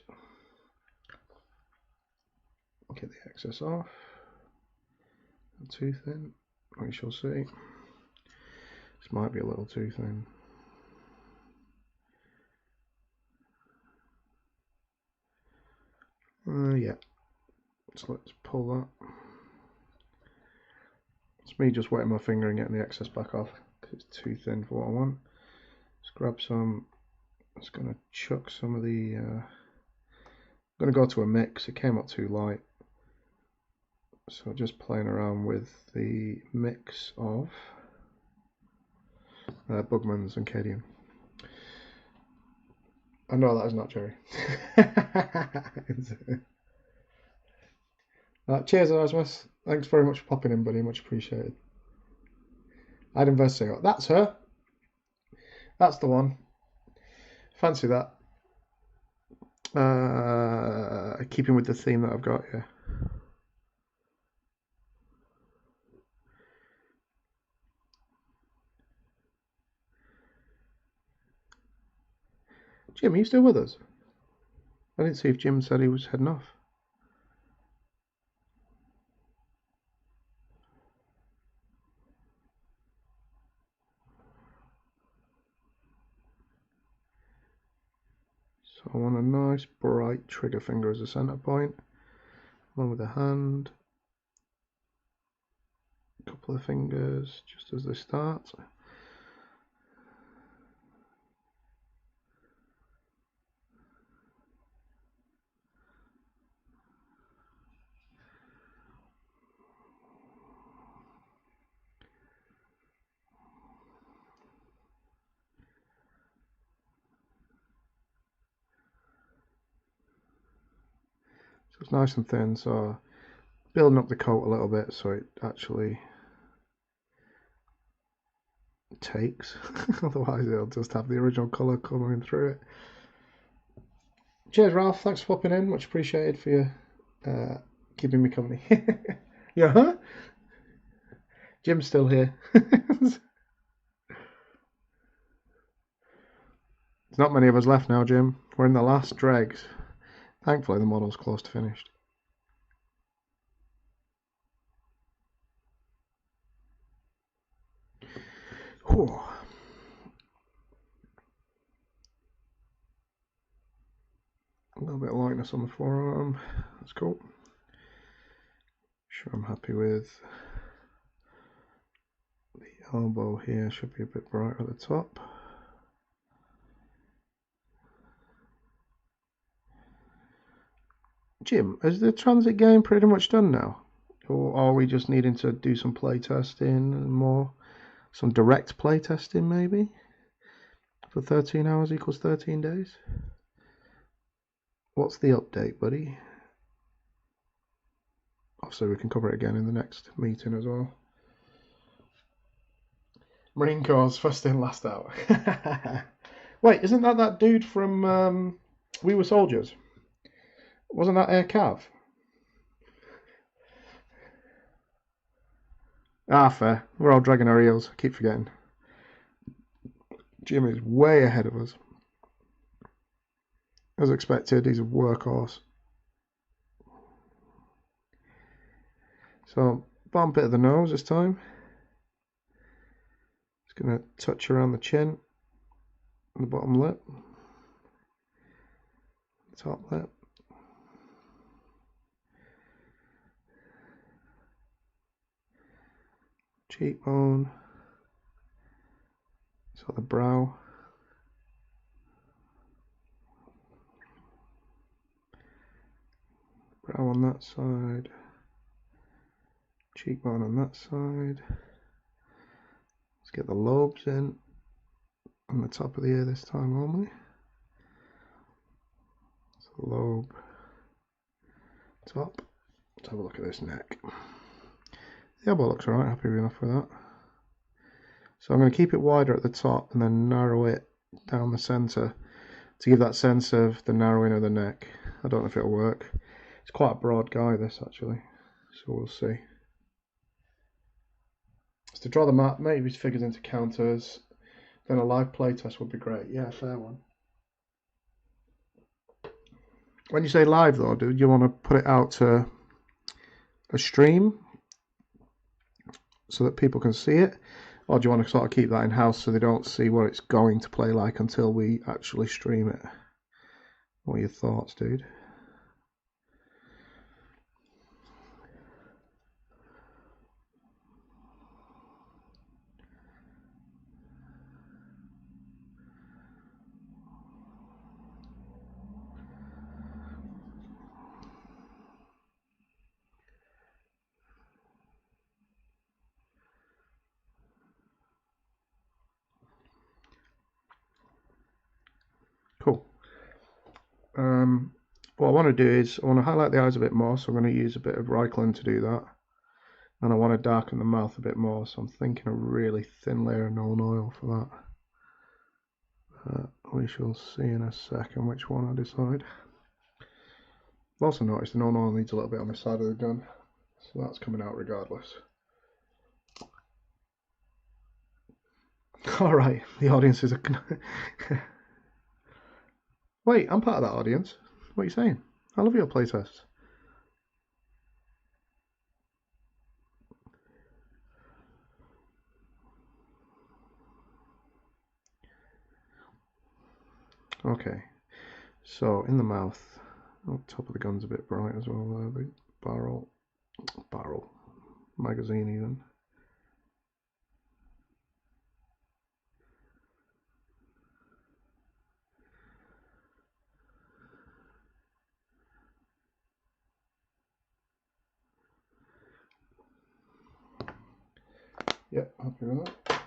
Get the excess off. Not too thin, we shall see. This might be a little too thin. Yeah. So let's pull that. It's me just wetting my finger and getting the excess back off because it's too thin for what I want. Let's grab some. I'm just going to chuck some of the. I'm going to go to a mix. It came up too light. So just playing around with the mix of Bugmans and Cadian. I know that is not Jerry. Cheers, Erasmus. Thanks very much for popping in, buddy. Much appreciated. Iden Versio. That's her. That's the one. Fancy that. Keeping with the theme that I've got here. Jim, are you still with us? I didn't see if Jim said he was heading off. So I want a nice bright trigger finger as a center point, along with a hand, a couple of fingers just as they start. So it's nice and thin, so building up the coat a little bit so it actually takes. Otherwise it'll just have the original colour coming through it. Cheers, Ralph. Thanks for popping in. Much appreciated for your keeping me company. Yeah, huh? Jim's still here. There's not many of us left now, Jim. We're in the last dregs. Thankfully, the model's close to finished. Whew. A little bit of lightness on the forearm. That's cool. Sure, I'm happy with the elbow here. Should be a bit brighter at the top. Jim, is the transit game pretty much done now? Or are we just needing to do some play testing and more? Some direct play testing maybe? For 13 hours equals 13 days? What's the update, buddy? Obviously, we can cover it again in the next meeting as well. Marine Corps, first in, last out. Wait, isn't that dude from We Were Soldiers? Wasn't that Air Cav? Ah, fair. We're all dragging our heels. I keep forgetting. Jim is way ahead of us. As expected, he's a workhorse. So, bottom bit of the nose this time. Just going to touch around the chin, the bottom lip, the top lip. Cheekbone, so the brow, brow on that side, cheekbone on that side. Let's get the lobes in on the top of the ear this time only. So lobe, top. Let's have a look at this neck. The elbow looks alright, happy enough with that. So I'm going to keep it wider at the top and then narrow it down the centre to give that sense of the narrowing of the neck. I don't know if it'll work. It's quite a broad guy, this actually, so we'll see. So to draw the map, maybe his figures into counters, then a live playtest would be great. Yeah, fair one. When you say live though, do you want to put it out to a stream so that people can see it? Or do you want to sort of keep that in-house so they don't see what it's going to play like until we actually stream it? What are your thoughts, dude? Cool. what I want to do is I want to highlight the eyes a bit more, so I'm going to use a bit of Reichland to do that. And I want to darken the mouth a bit more, so I'm thinking a really thin layer of Nuln Oil for that. We shall see in a second which one I decide. I've also noticed the Nuln Oil needs a little bit on the side of the gun, so that's coming out regardless. Alright, the audience is a... Wait, I'm part of that audience. What are you saying? I love your playtests. Okay, so in the mouth, oh, top of the gun's a bit bright as well there, the barrel, magazine even. Yep, happy with that.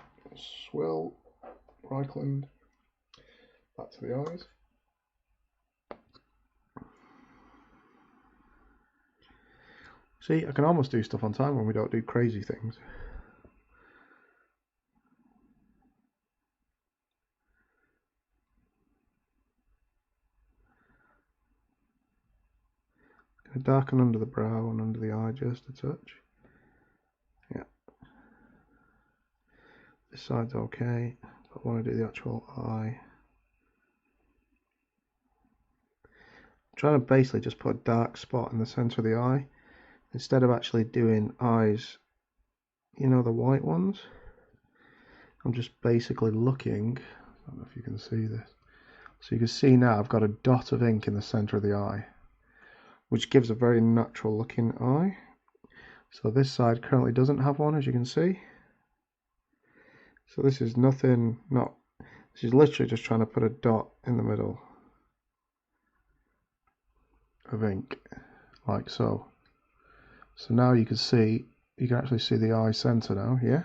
Swill, Reichland, back to the eyes. See, I can almost do stuff on time when we don't do crazy things. Gonna darken under the brow and under the eye just a touch. Yeah. This side's okay, but I want to do the actual eye. I'm trying to basically just put a dark spot in the centre of the eye instead of actually doing eyes, you know, the white ones. I'm just basically looking, I don't know if you can see this, so you can see now I've got a dot of ink in the centre of the eye, which gives a very natural looking eye. So this side currently doesn't have one, as you can see. So this is nothing, this is literally just trying to put a dot in the middle of ink, like so. So now you can actually see the eye centre now, yeah?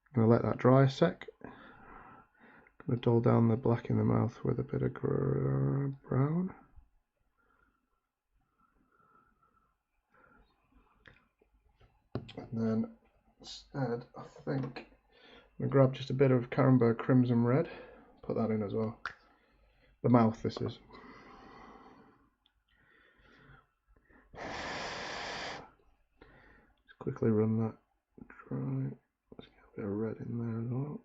I'm going to let that dry a sec. I'm going to dull down the black in the mouth with a bit of brown. And then instead, I think I'm going to grab just a bit of Caramber Crimson Red, put that in as well. The mouth, this is. Just quickly run that dry. Let's get a bit of red in there as well.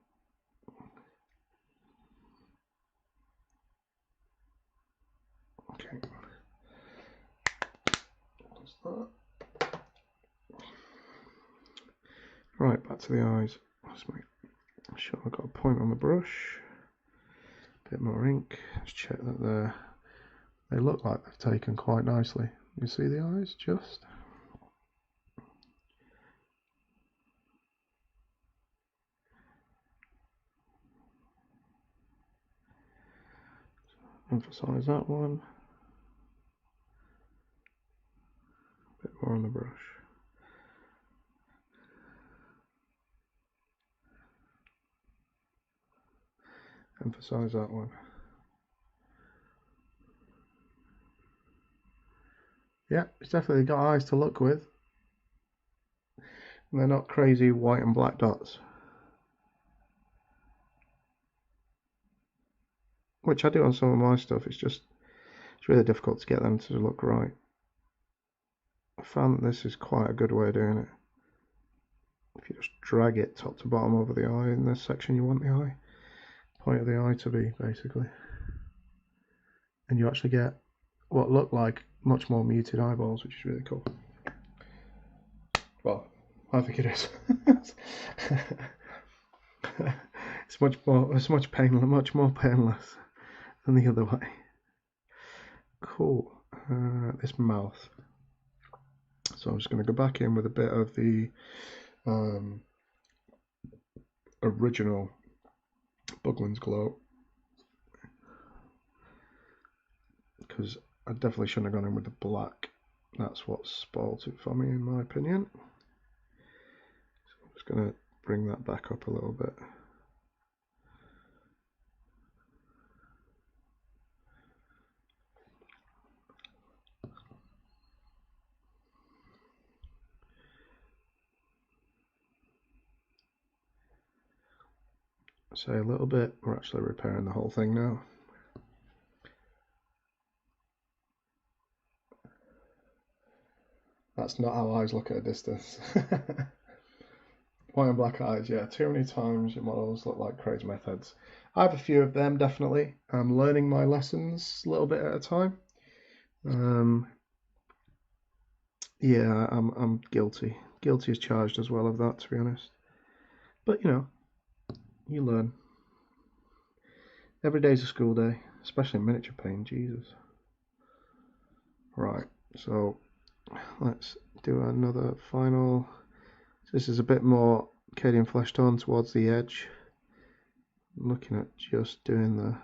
Okay. That's that. Right, back to the eyes. Let's make sure I've got a point on the brush. A bit more ink. Let's check that they look like they've taken quite nicely. You see the eyes just? Emphasize that one. A bit more on the brush. Emphasize that one. Yeah, it's definitely got eyes to look with. And they're not crazy white and black dots. Which I do on some of my stuff, it's really difficult to get them to look right. I found that this is quite a good way of doing it. If you just drag it top to bottom over the eye in this section you want the eye, point of the eye to be, basically. And you actually get what look like much more muted eyeballs, which is really cool. Well, I think it is. It's much more painless than the other way. Cool. This mouth. So I'm just going to go back in with a bit of the original Bugman's Glow, because I definitely shouldn't have gone in with the black. That's what spoiled it for me, in my opinion. So I'm just going to bring that back up a little bit. say a little bit. We're actually repairing the whole thing now. That's not how eyes look at a distance. White and black eyes, yeah. Too many times your models look like crazy methods. I have a few of them, definitely. I'm learning my lessons a little bit at a time. Yeah, I'm guilty. Guilty as charged as well of that, to be honest. But you know, you learn. Every day's a school day, especially in miniature paint. Jesus. Right, so let's do another final. This is a bit more Cadian flesh tone towards the edge. I'm looking at just doing the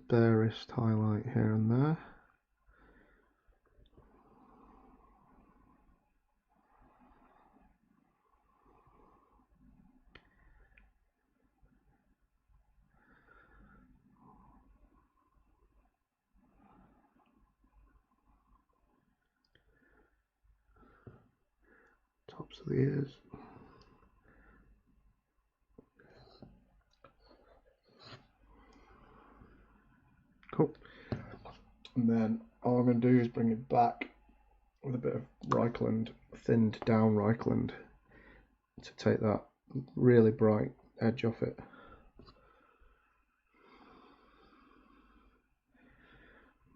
barest highlight here and there. Tops of the ears. Cool. And then all I'm going to do is bring it back with a bit of Reichland, thinned down Reichland, to take that really bright edge off it.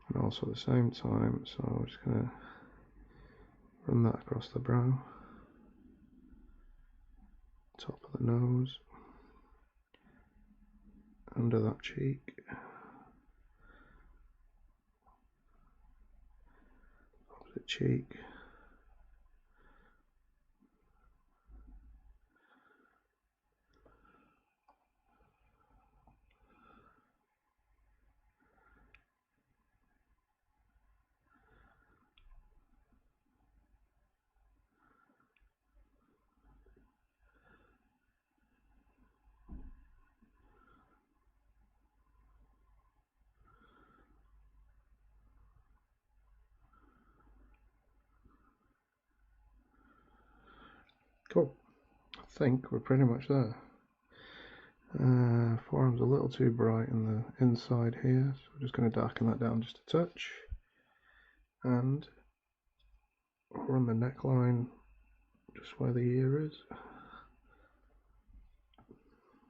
And also at the same time, so I'm just going to run that across the brow, top of the nose, under that cheek, opposite cheek, cool. I think we're pretty much there. Forearm's a little too bright in the inside here, so we're just going to darken that down just a touch. And run the neckline just where the ear is.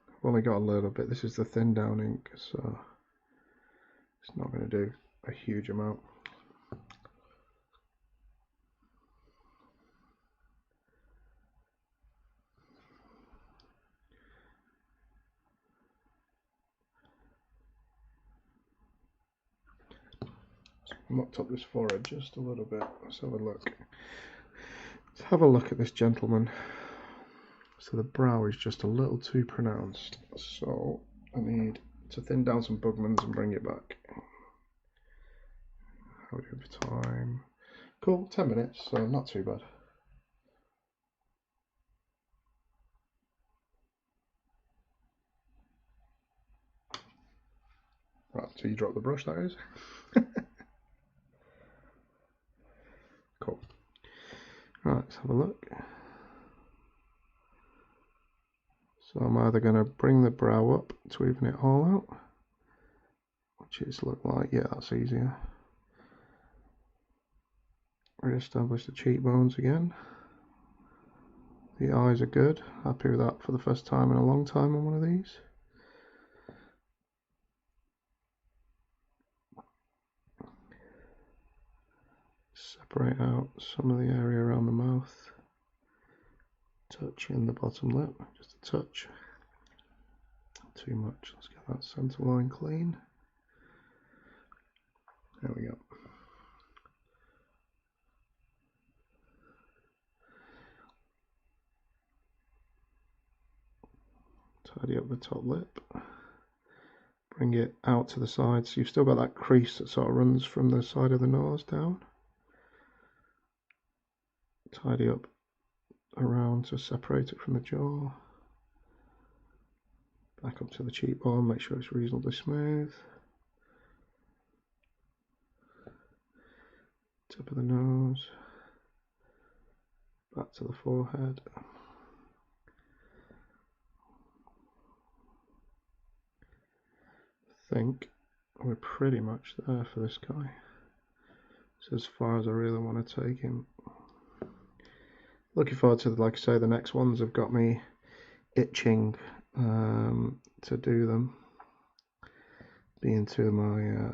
I've only got a little bit. This is the thin down ink, so it's not going to do a huge amount. Mocked up this forehead just a little bit. Let's have a look. Let's have a look at this gentleman. So the brow is just a little too pronounced. So I need to thin down some Bugmans and bring it back. How are we doing for time? Cool, 10 minutes, so not too bad. Right, so you drop the brush, that is. Cool. Right, let's have a look. So I'm either going to bring the brow up to even it all out, which is look like, yeah, that's easier. Re-establish the cheekbones again. The eyes are good. Happy with that for the first time in a long time on one of these. Separate out some of the area around the mouth. Touch in the bottom lip, just a touch. Not too much. Let's get that centre line clean. There we go. Tidy up the top lip. Bring it out to the side, so you've still got that crease that sort of runs from the side of the nose down. Tidy up around to separate it from the jaw. Back up to the cheekbone, make sure it's reasonably smooth. Tip of the nose. Back to the forehead. think we're pretty much there for this guy. It's as far as I really want to take him. Looking forward to, like I say, the next ones have got me itching to do them. Being two of my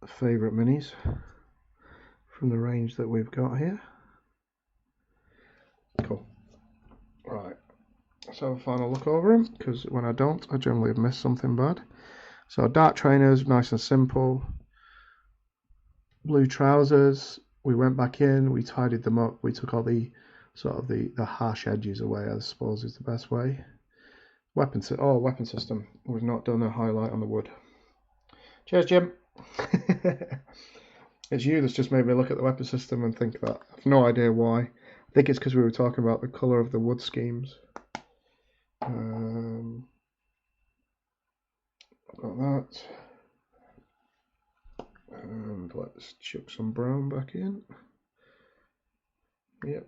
favourite minis from the range that we've got here. Cool. Right, let's have a final look over them, because when I don't, I generally have missed something bad. So Dark Trainers, nice and simple. Blue trousers, we went back in, we tidied them up, we took all the sort of the harsh edges away, I suppose is the best way. Weapon system, we've not done a highlight on the wood. Cheers, Jim. It's you that's just made me look at the weapon system and think that. I've no idea why. I think it's because we were talking about the colour of the wood schemes. Got that. And let's chuck some brown back in. Yep.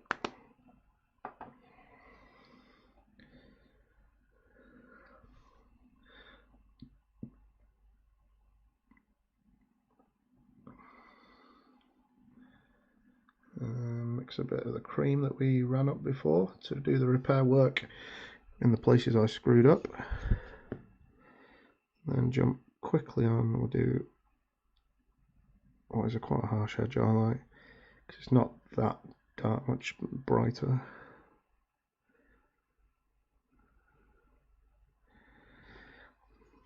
Mix a bit of the cream that we ran up before to do the repair work in the places I screwed up. Then jump quickly on, we'll do what is a quite a harsh edge highlight, because it's not that much brighter.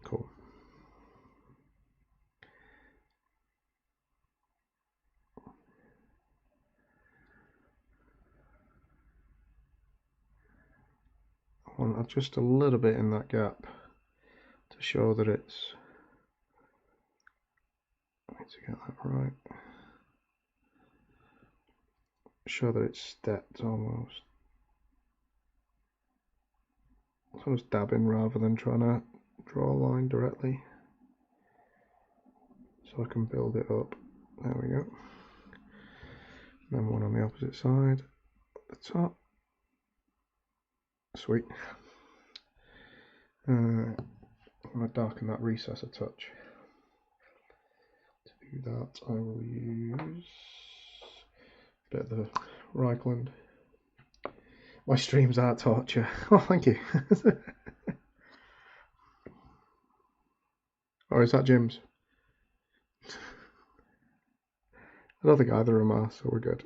Cool. I want just a little bit in that gap to show that it's, I need to get that right, show that it's stepped almost. So I'm just dabbing rather than trying to draw a line directly, so I can build it up. There we go. And then one on the opposite side, at the top. Sweet. I'm going to darken that recess a touch. To do that, I will use a bit of the Reichland. My streams are torture. Oh, thank you. Or is that Jim's? I don't think either of them are, so we're good.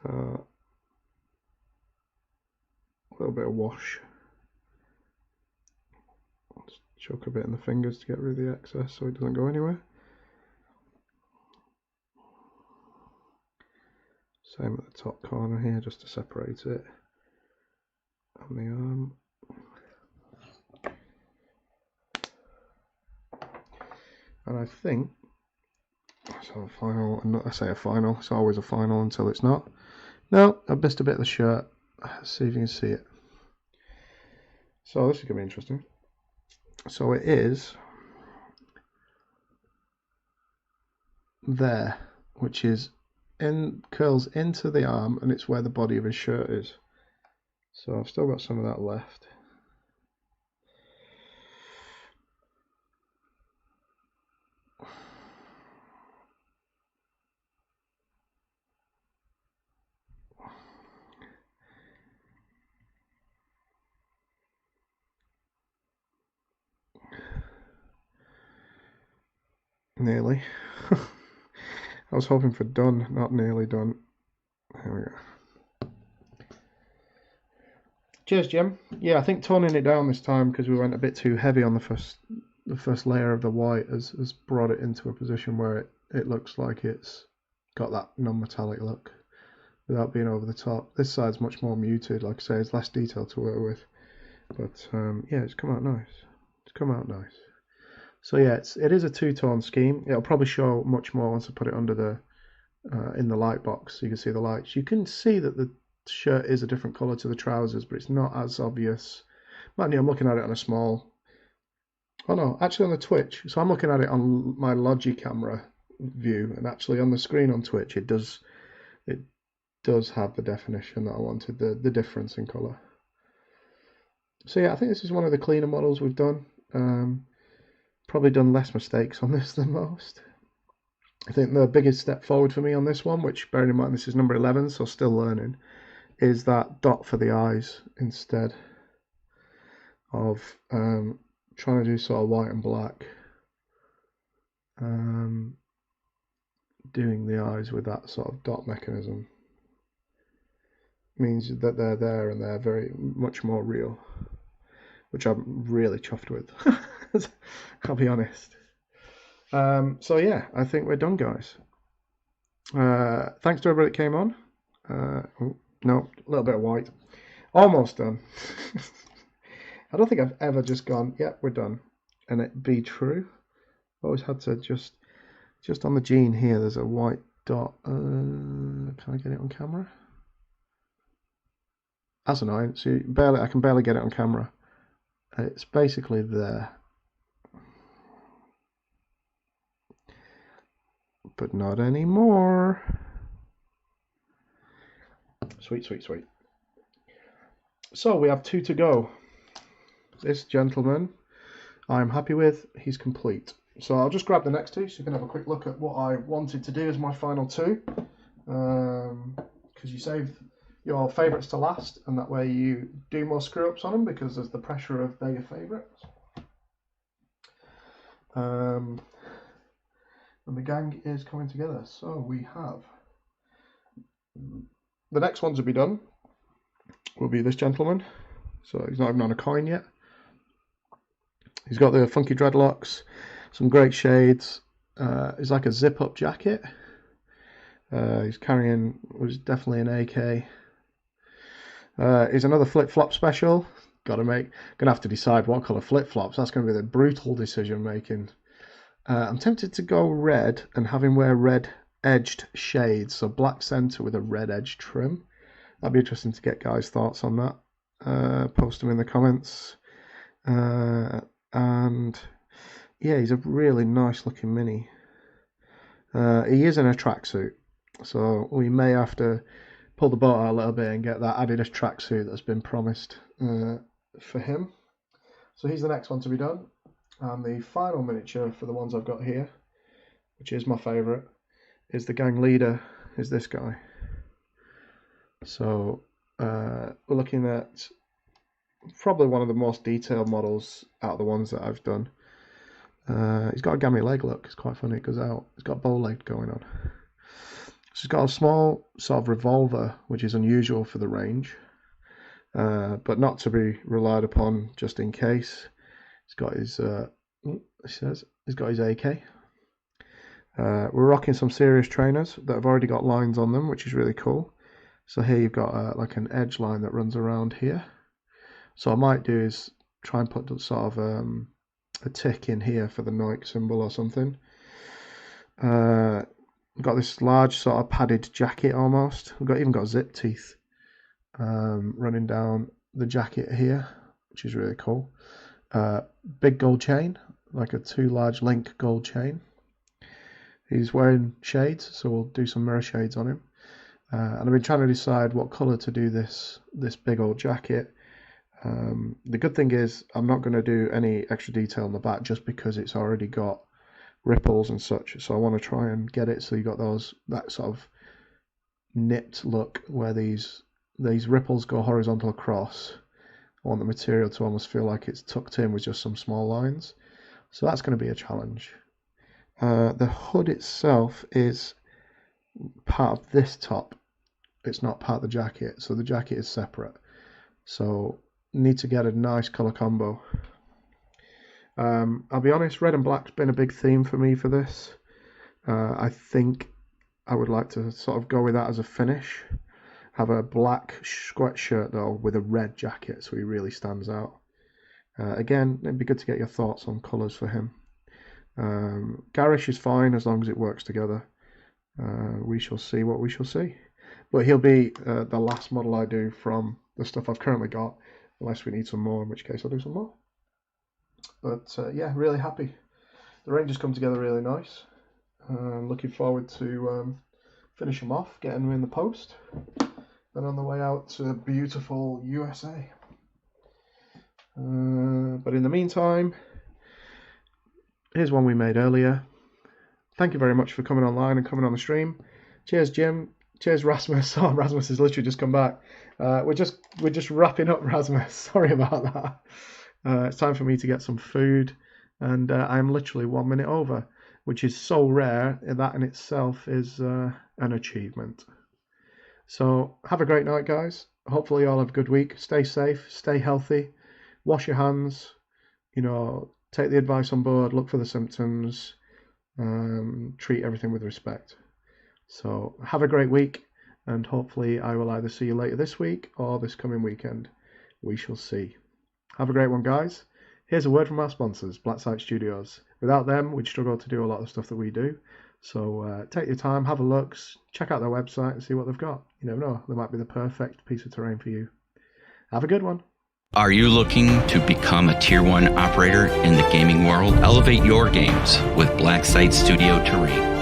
So, a little bit of wash. Just chuck a bit in the fingers to get rid of the excess so it doesn't go anywhere. Same at the top corner here, just to separate it on the arm. And I think, so a final, I say a final, it's always a final until it's not. No, I've missed a bit of the shirt. Let's see if you can see it. So this is going to be interesting. So it is there, which is curls into the arm, and it's where the body of his shirt is. So I've still got some of that left. Nearly. I was hoping for done, not nearly done. There we go. Cheers, Jim. Yeah, I think toning it down this time, because we went a bit too heavy on the first layer of the white, has brought it into a position where it looks like it's got that non-metallic look without being over the top. This side's much more muted, like I say, it's less detail to work with. But yeah, it's come out nice. It's come out nice. So yeah, it is a two-tone scheme. It'll probably show much more once I put it under the in the light box, so you can see the lights. You can see that the shirt is a different colour to the trousers, but it's not as obvious. Mind you, I'm looking at it on a small. Oh no, actually on the Twitch. So I'm looking at it on my Logi camera view, and actually on the screen on Twitch, it does have the definition that I wanted, the difference in colour. So yeah, I think this is one of the cleaner models we've done. probably done less mistakes on this than most. I think the biggest step forward for me on this one, which bearing in mind this is number 11, so still learning, is that dot for the eyes instead of trying to do sort of white and black. Doing the eyes with that sort of dot mechanism means that they're there and they're very much more real, which I'm really chuffed with. I'll be honest. So yeah, I think we're done, guys. Thanks to everybody that came on. No, a little bit of white. Almost done. I don't think I've ever just gone, yep, we're done, and it be true. Always had to just on the gene here, there's a white dot. Can I get it on camera? That's annoying. See, I can barely get it on camera. It's basically there. But not anymore. Sweet, sweet, sweet. So we have 2 to go. This gentleman I'm happy with. He's complete. So I'll just grab the next 2 so you can have a quick look at what I wanted to do as my final 2. Because you save your favourites to last, and that way you do more screw-ups on them because there's the pressure of they're your favourites. And the gang is coming together. So we have the next one to be done will be this gentleman. So he's not even on a coin yet. He's got the funky dreadlocks, some great shades. It's like a zip-up jacket. He's carrying, was definitely an AK. He's another flip-flop special. Gonna have to decide what colour flip-flops. That's gonna be the brutal decision making. I'm tempted to go red and have him wear red edged shades, so black centre with a red edge trim. That'd be interesting to get guys' thoughts on that. Post them in the comments. And yeah, he's a really nice looking mini. He is in a tracksuit, so we may have to pull the boat out a little bit and get that Adidas tracksuit that's been promised for him. So he's the next one to be done. And the final miniature for the ones I've got here, which is my favourite, is the gang leader, is this guy. So we're looking at probably one of the most detailed models out of the ones that I've done. He's got a gammy leg look, it's quite funny, it goes out. He's got bow leg going on. So he's got a small sort of revolver, which is unusual for the range, but not to be relied upon just in case. He's got his, he's got his AK. We're rocking some serious trainers that have already got lines on them, which is really cool. So here you've got like an edge line that runs around here. So what I might do is try and put sort of a tick in here for the Nike symbol or something. We've got this large sort of padded jacket almost. We've even got zip teeth running down the jacket here, which is really cool. Big gold chain, like a 2 large link gold chain. He's wearing shades, so we'll do some mirror shades on him. And I've been trying to decide what colour to do this big old jacket. The good thing is I'm not going to do any extra detail on the back just because it's already got ripples and such. So I want to try and get it so you got that sort of nipped look where these ripples go horizontal across. I want the material to almost feel like it's tucked in with just some small lines. So that's going to be a challenge. The hood itself is part of this top. It's not part of the jacket, so the jacket is separate. So need to get a nice colour combo. I'll be honest, red and black's been a big theme for me for this. I think I would like to sort of go with that as a finish. Have a black sweatshirt though with a red jacket so he really stands out. Again, it'd be good to get your thoughts on colours for him. Garish is fine as long as it works together. We shall see what we shall see. But he'll be the last model I do from the stuff I've currently got, unless we need some more, in which case I'll do some more. But yeah, really happy. The range has come together really nice. Looking forward to finish them off, getting them in the post, and on the way out to beautiful USA. But in the meantime, Here's one we made earlier. Thank you very much for coming online and coming on the stream. Cheers, Jim. Cheers, Rasmus. Oh, Rasmus has literally just come back. We're just wrapping up, Rasmus. Sorry about that. It's time for me to get some food, and I'm literally 1 minute over, which is so rare. That in itself is an achievement. So have a great night, guys. Hopefully you all have a good week. Stay safe, stay healthy, wash your hands, take the advice on board, look for the symptoms, treat everything with respect. So have a great week, and hopefully I will either see you later this week or this coming weekend. We shall see. Have a great one, guys. Here's a word from our sponsors, Blacksite Studios. Without them, we'd struggle to do a lot of the stuff that we do. So take your time, have a look, check out their website and see what they've got. You never know, they might be the perfect piece of terrain for you. Have a good one. Are you looking to become a Tier 1 operator in the gaming world? Elevate your games with Blacksite Studio Terrain.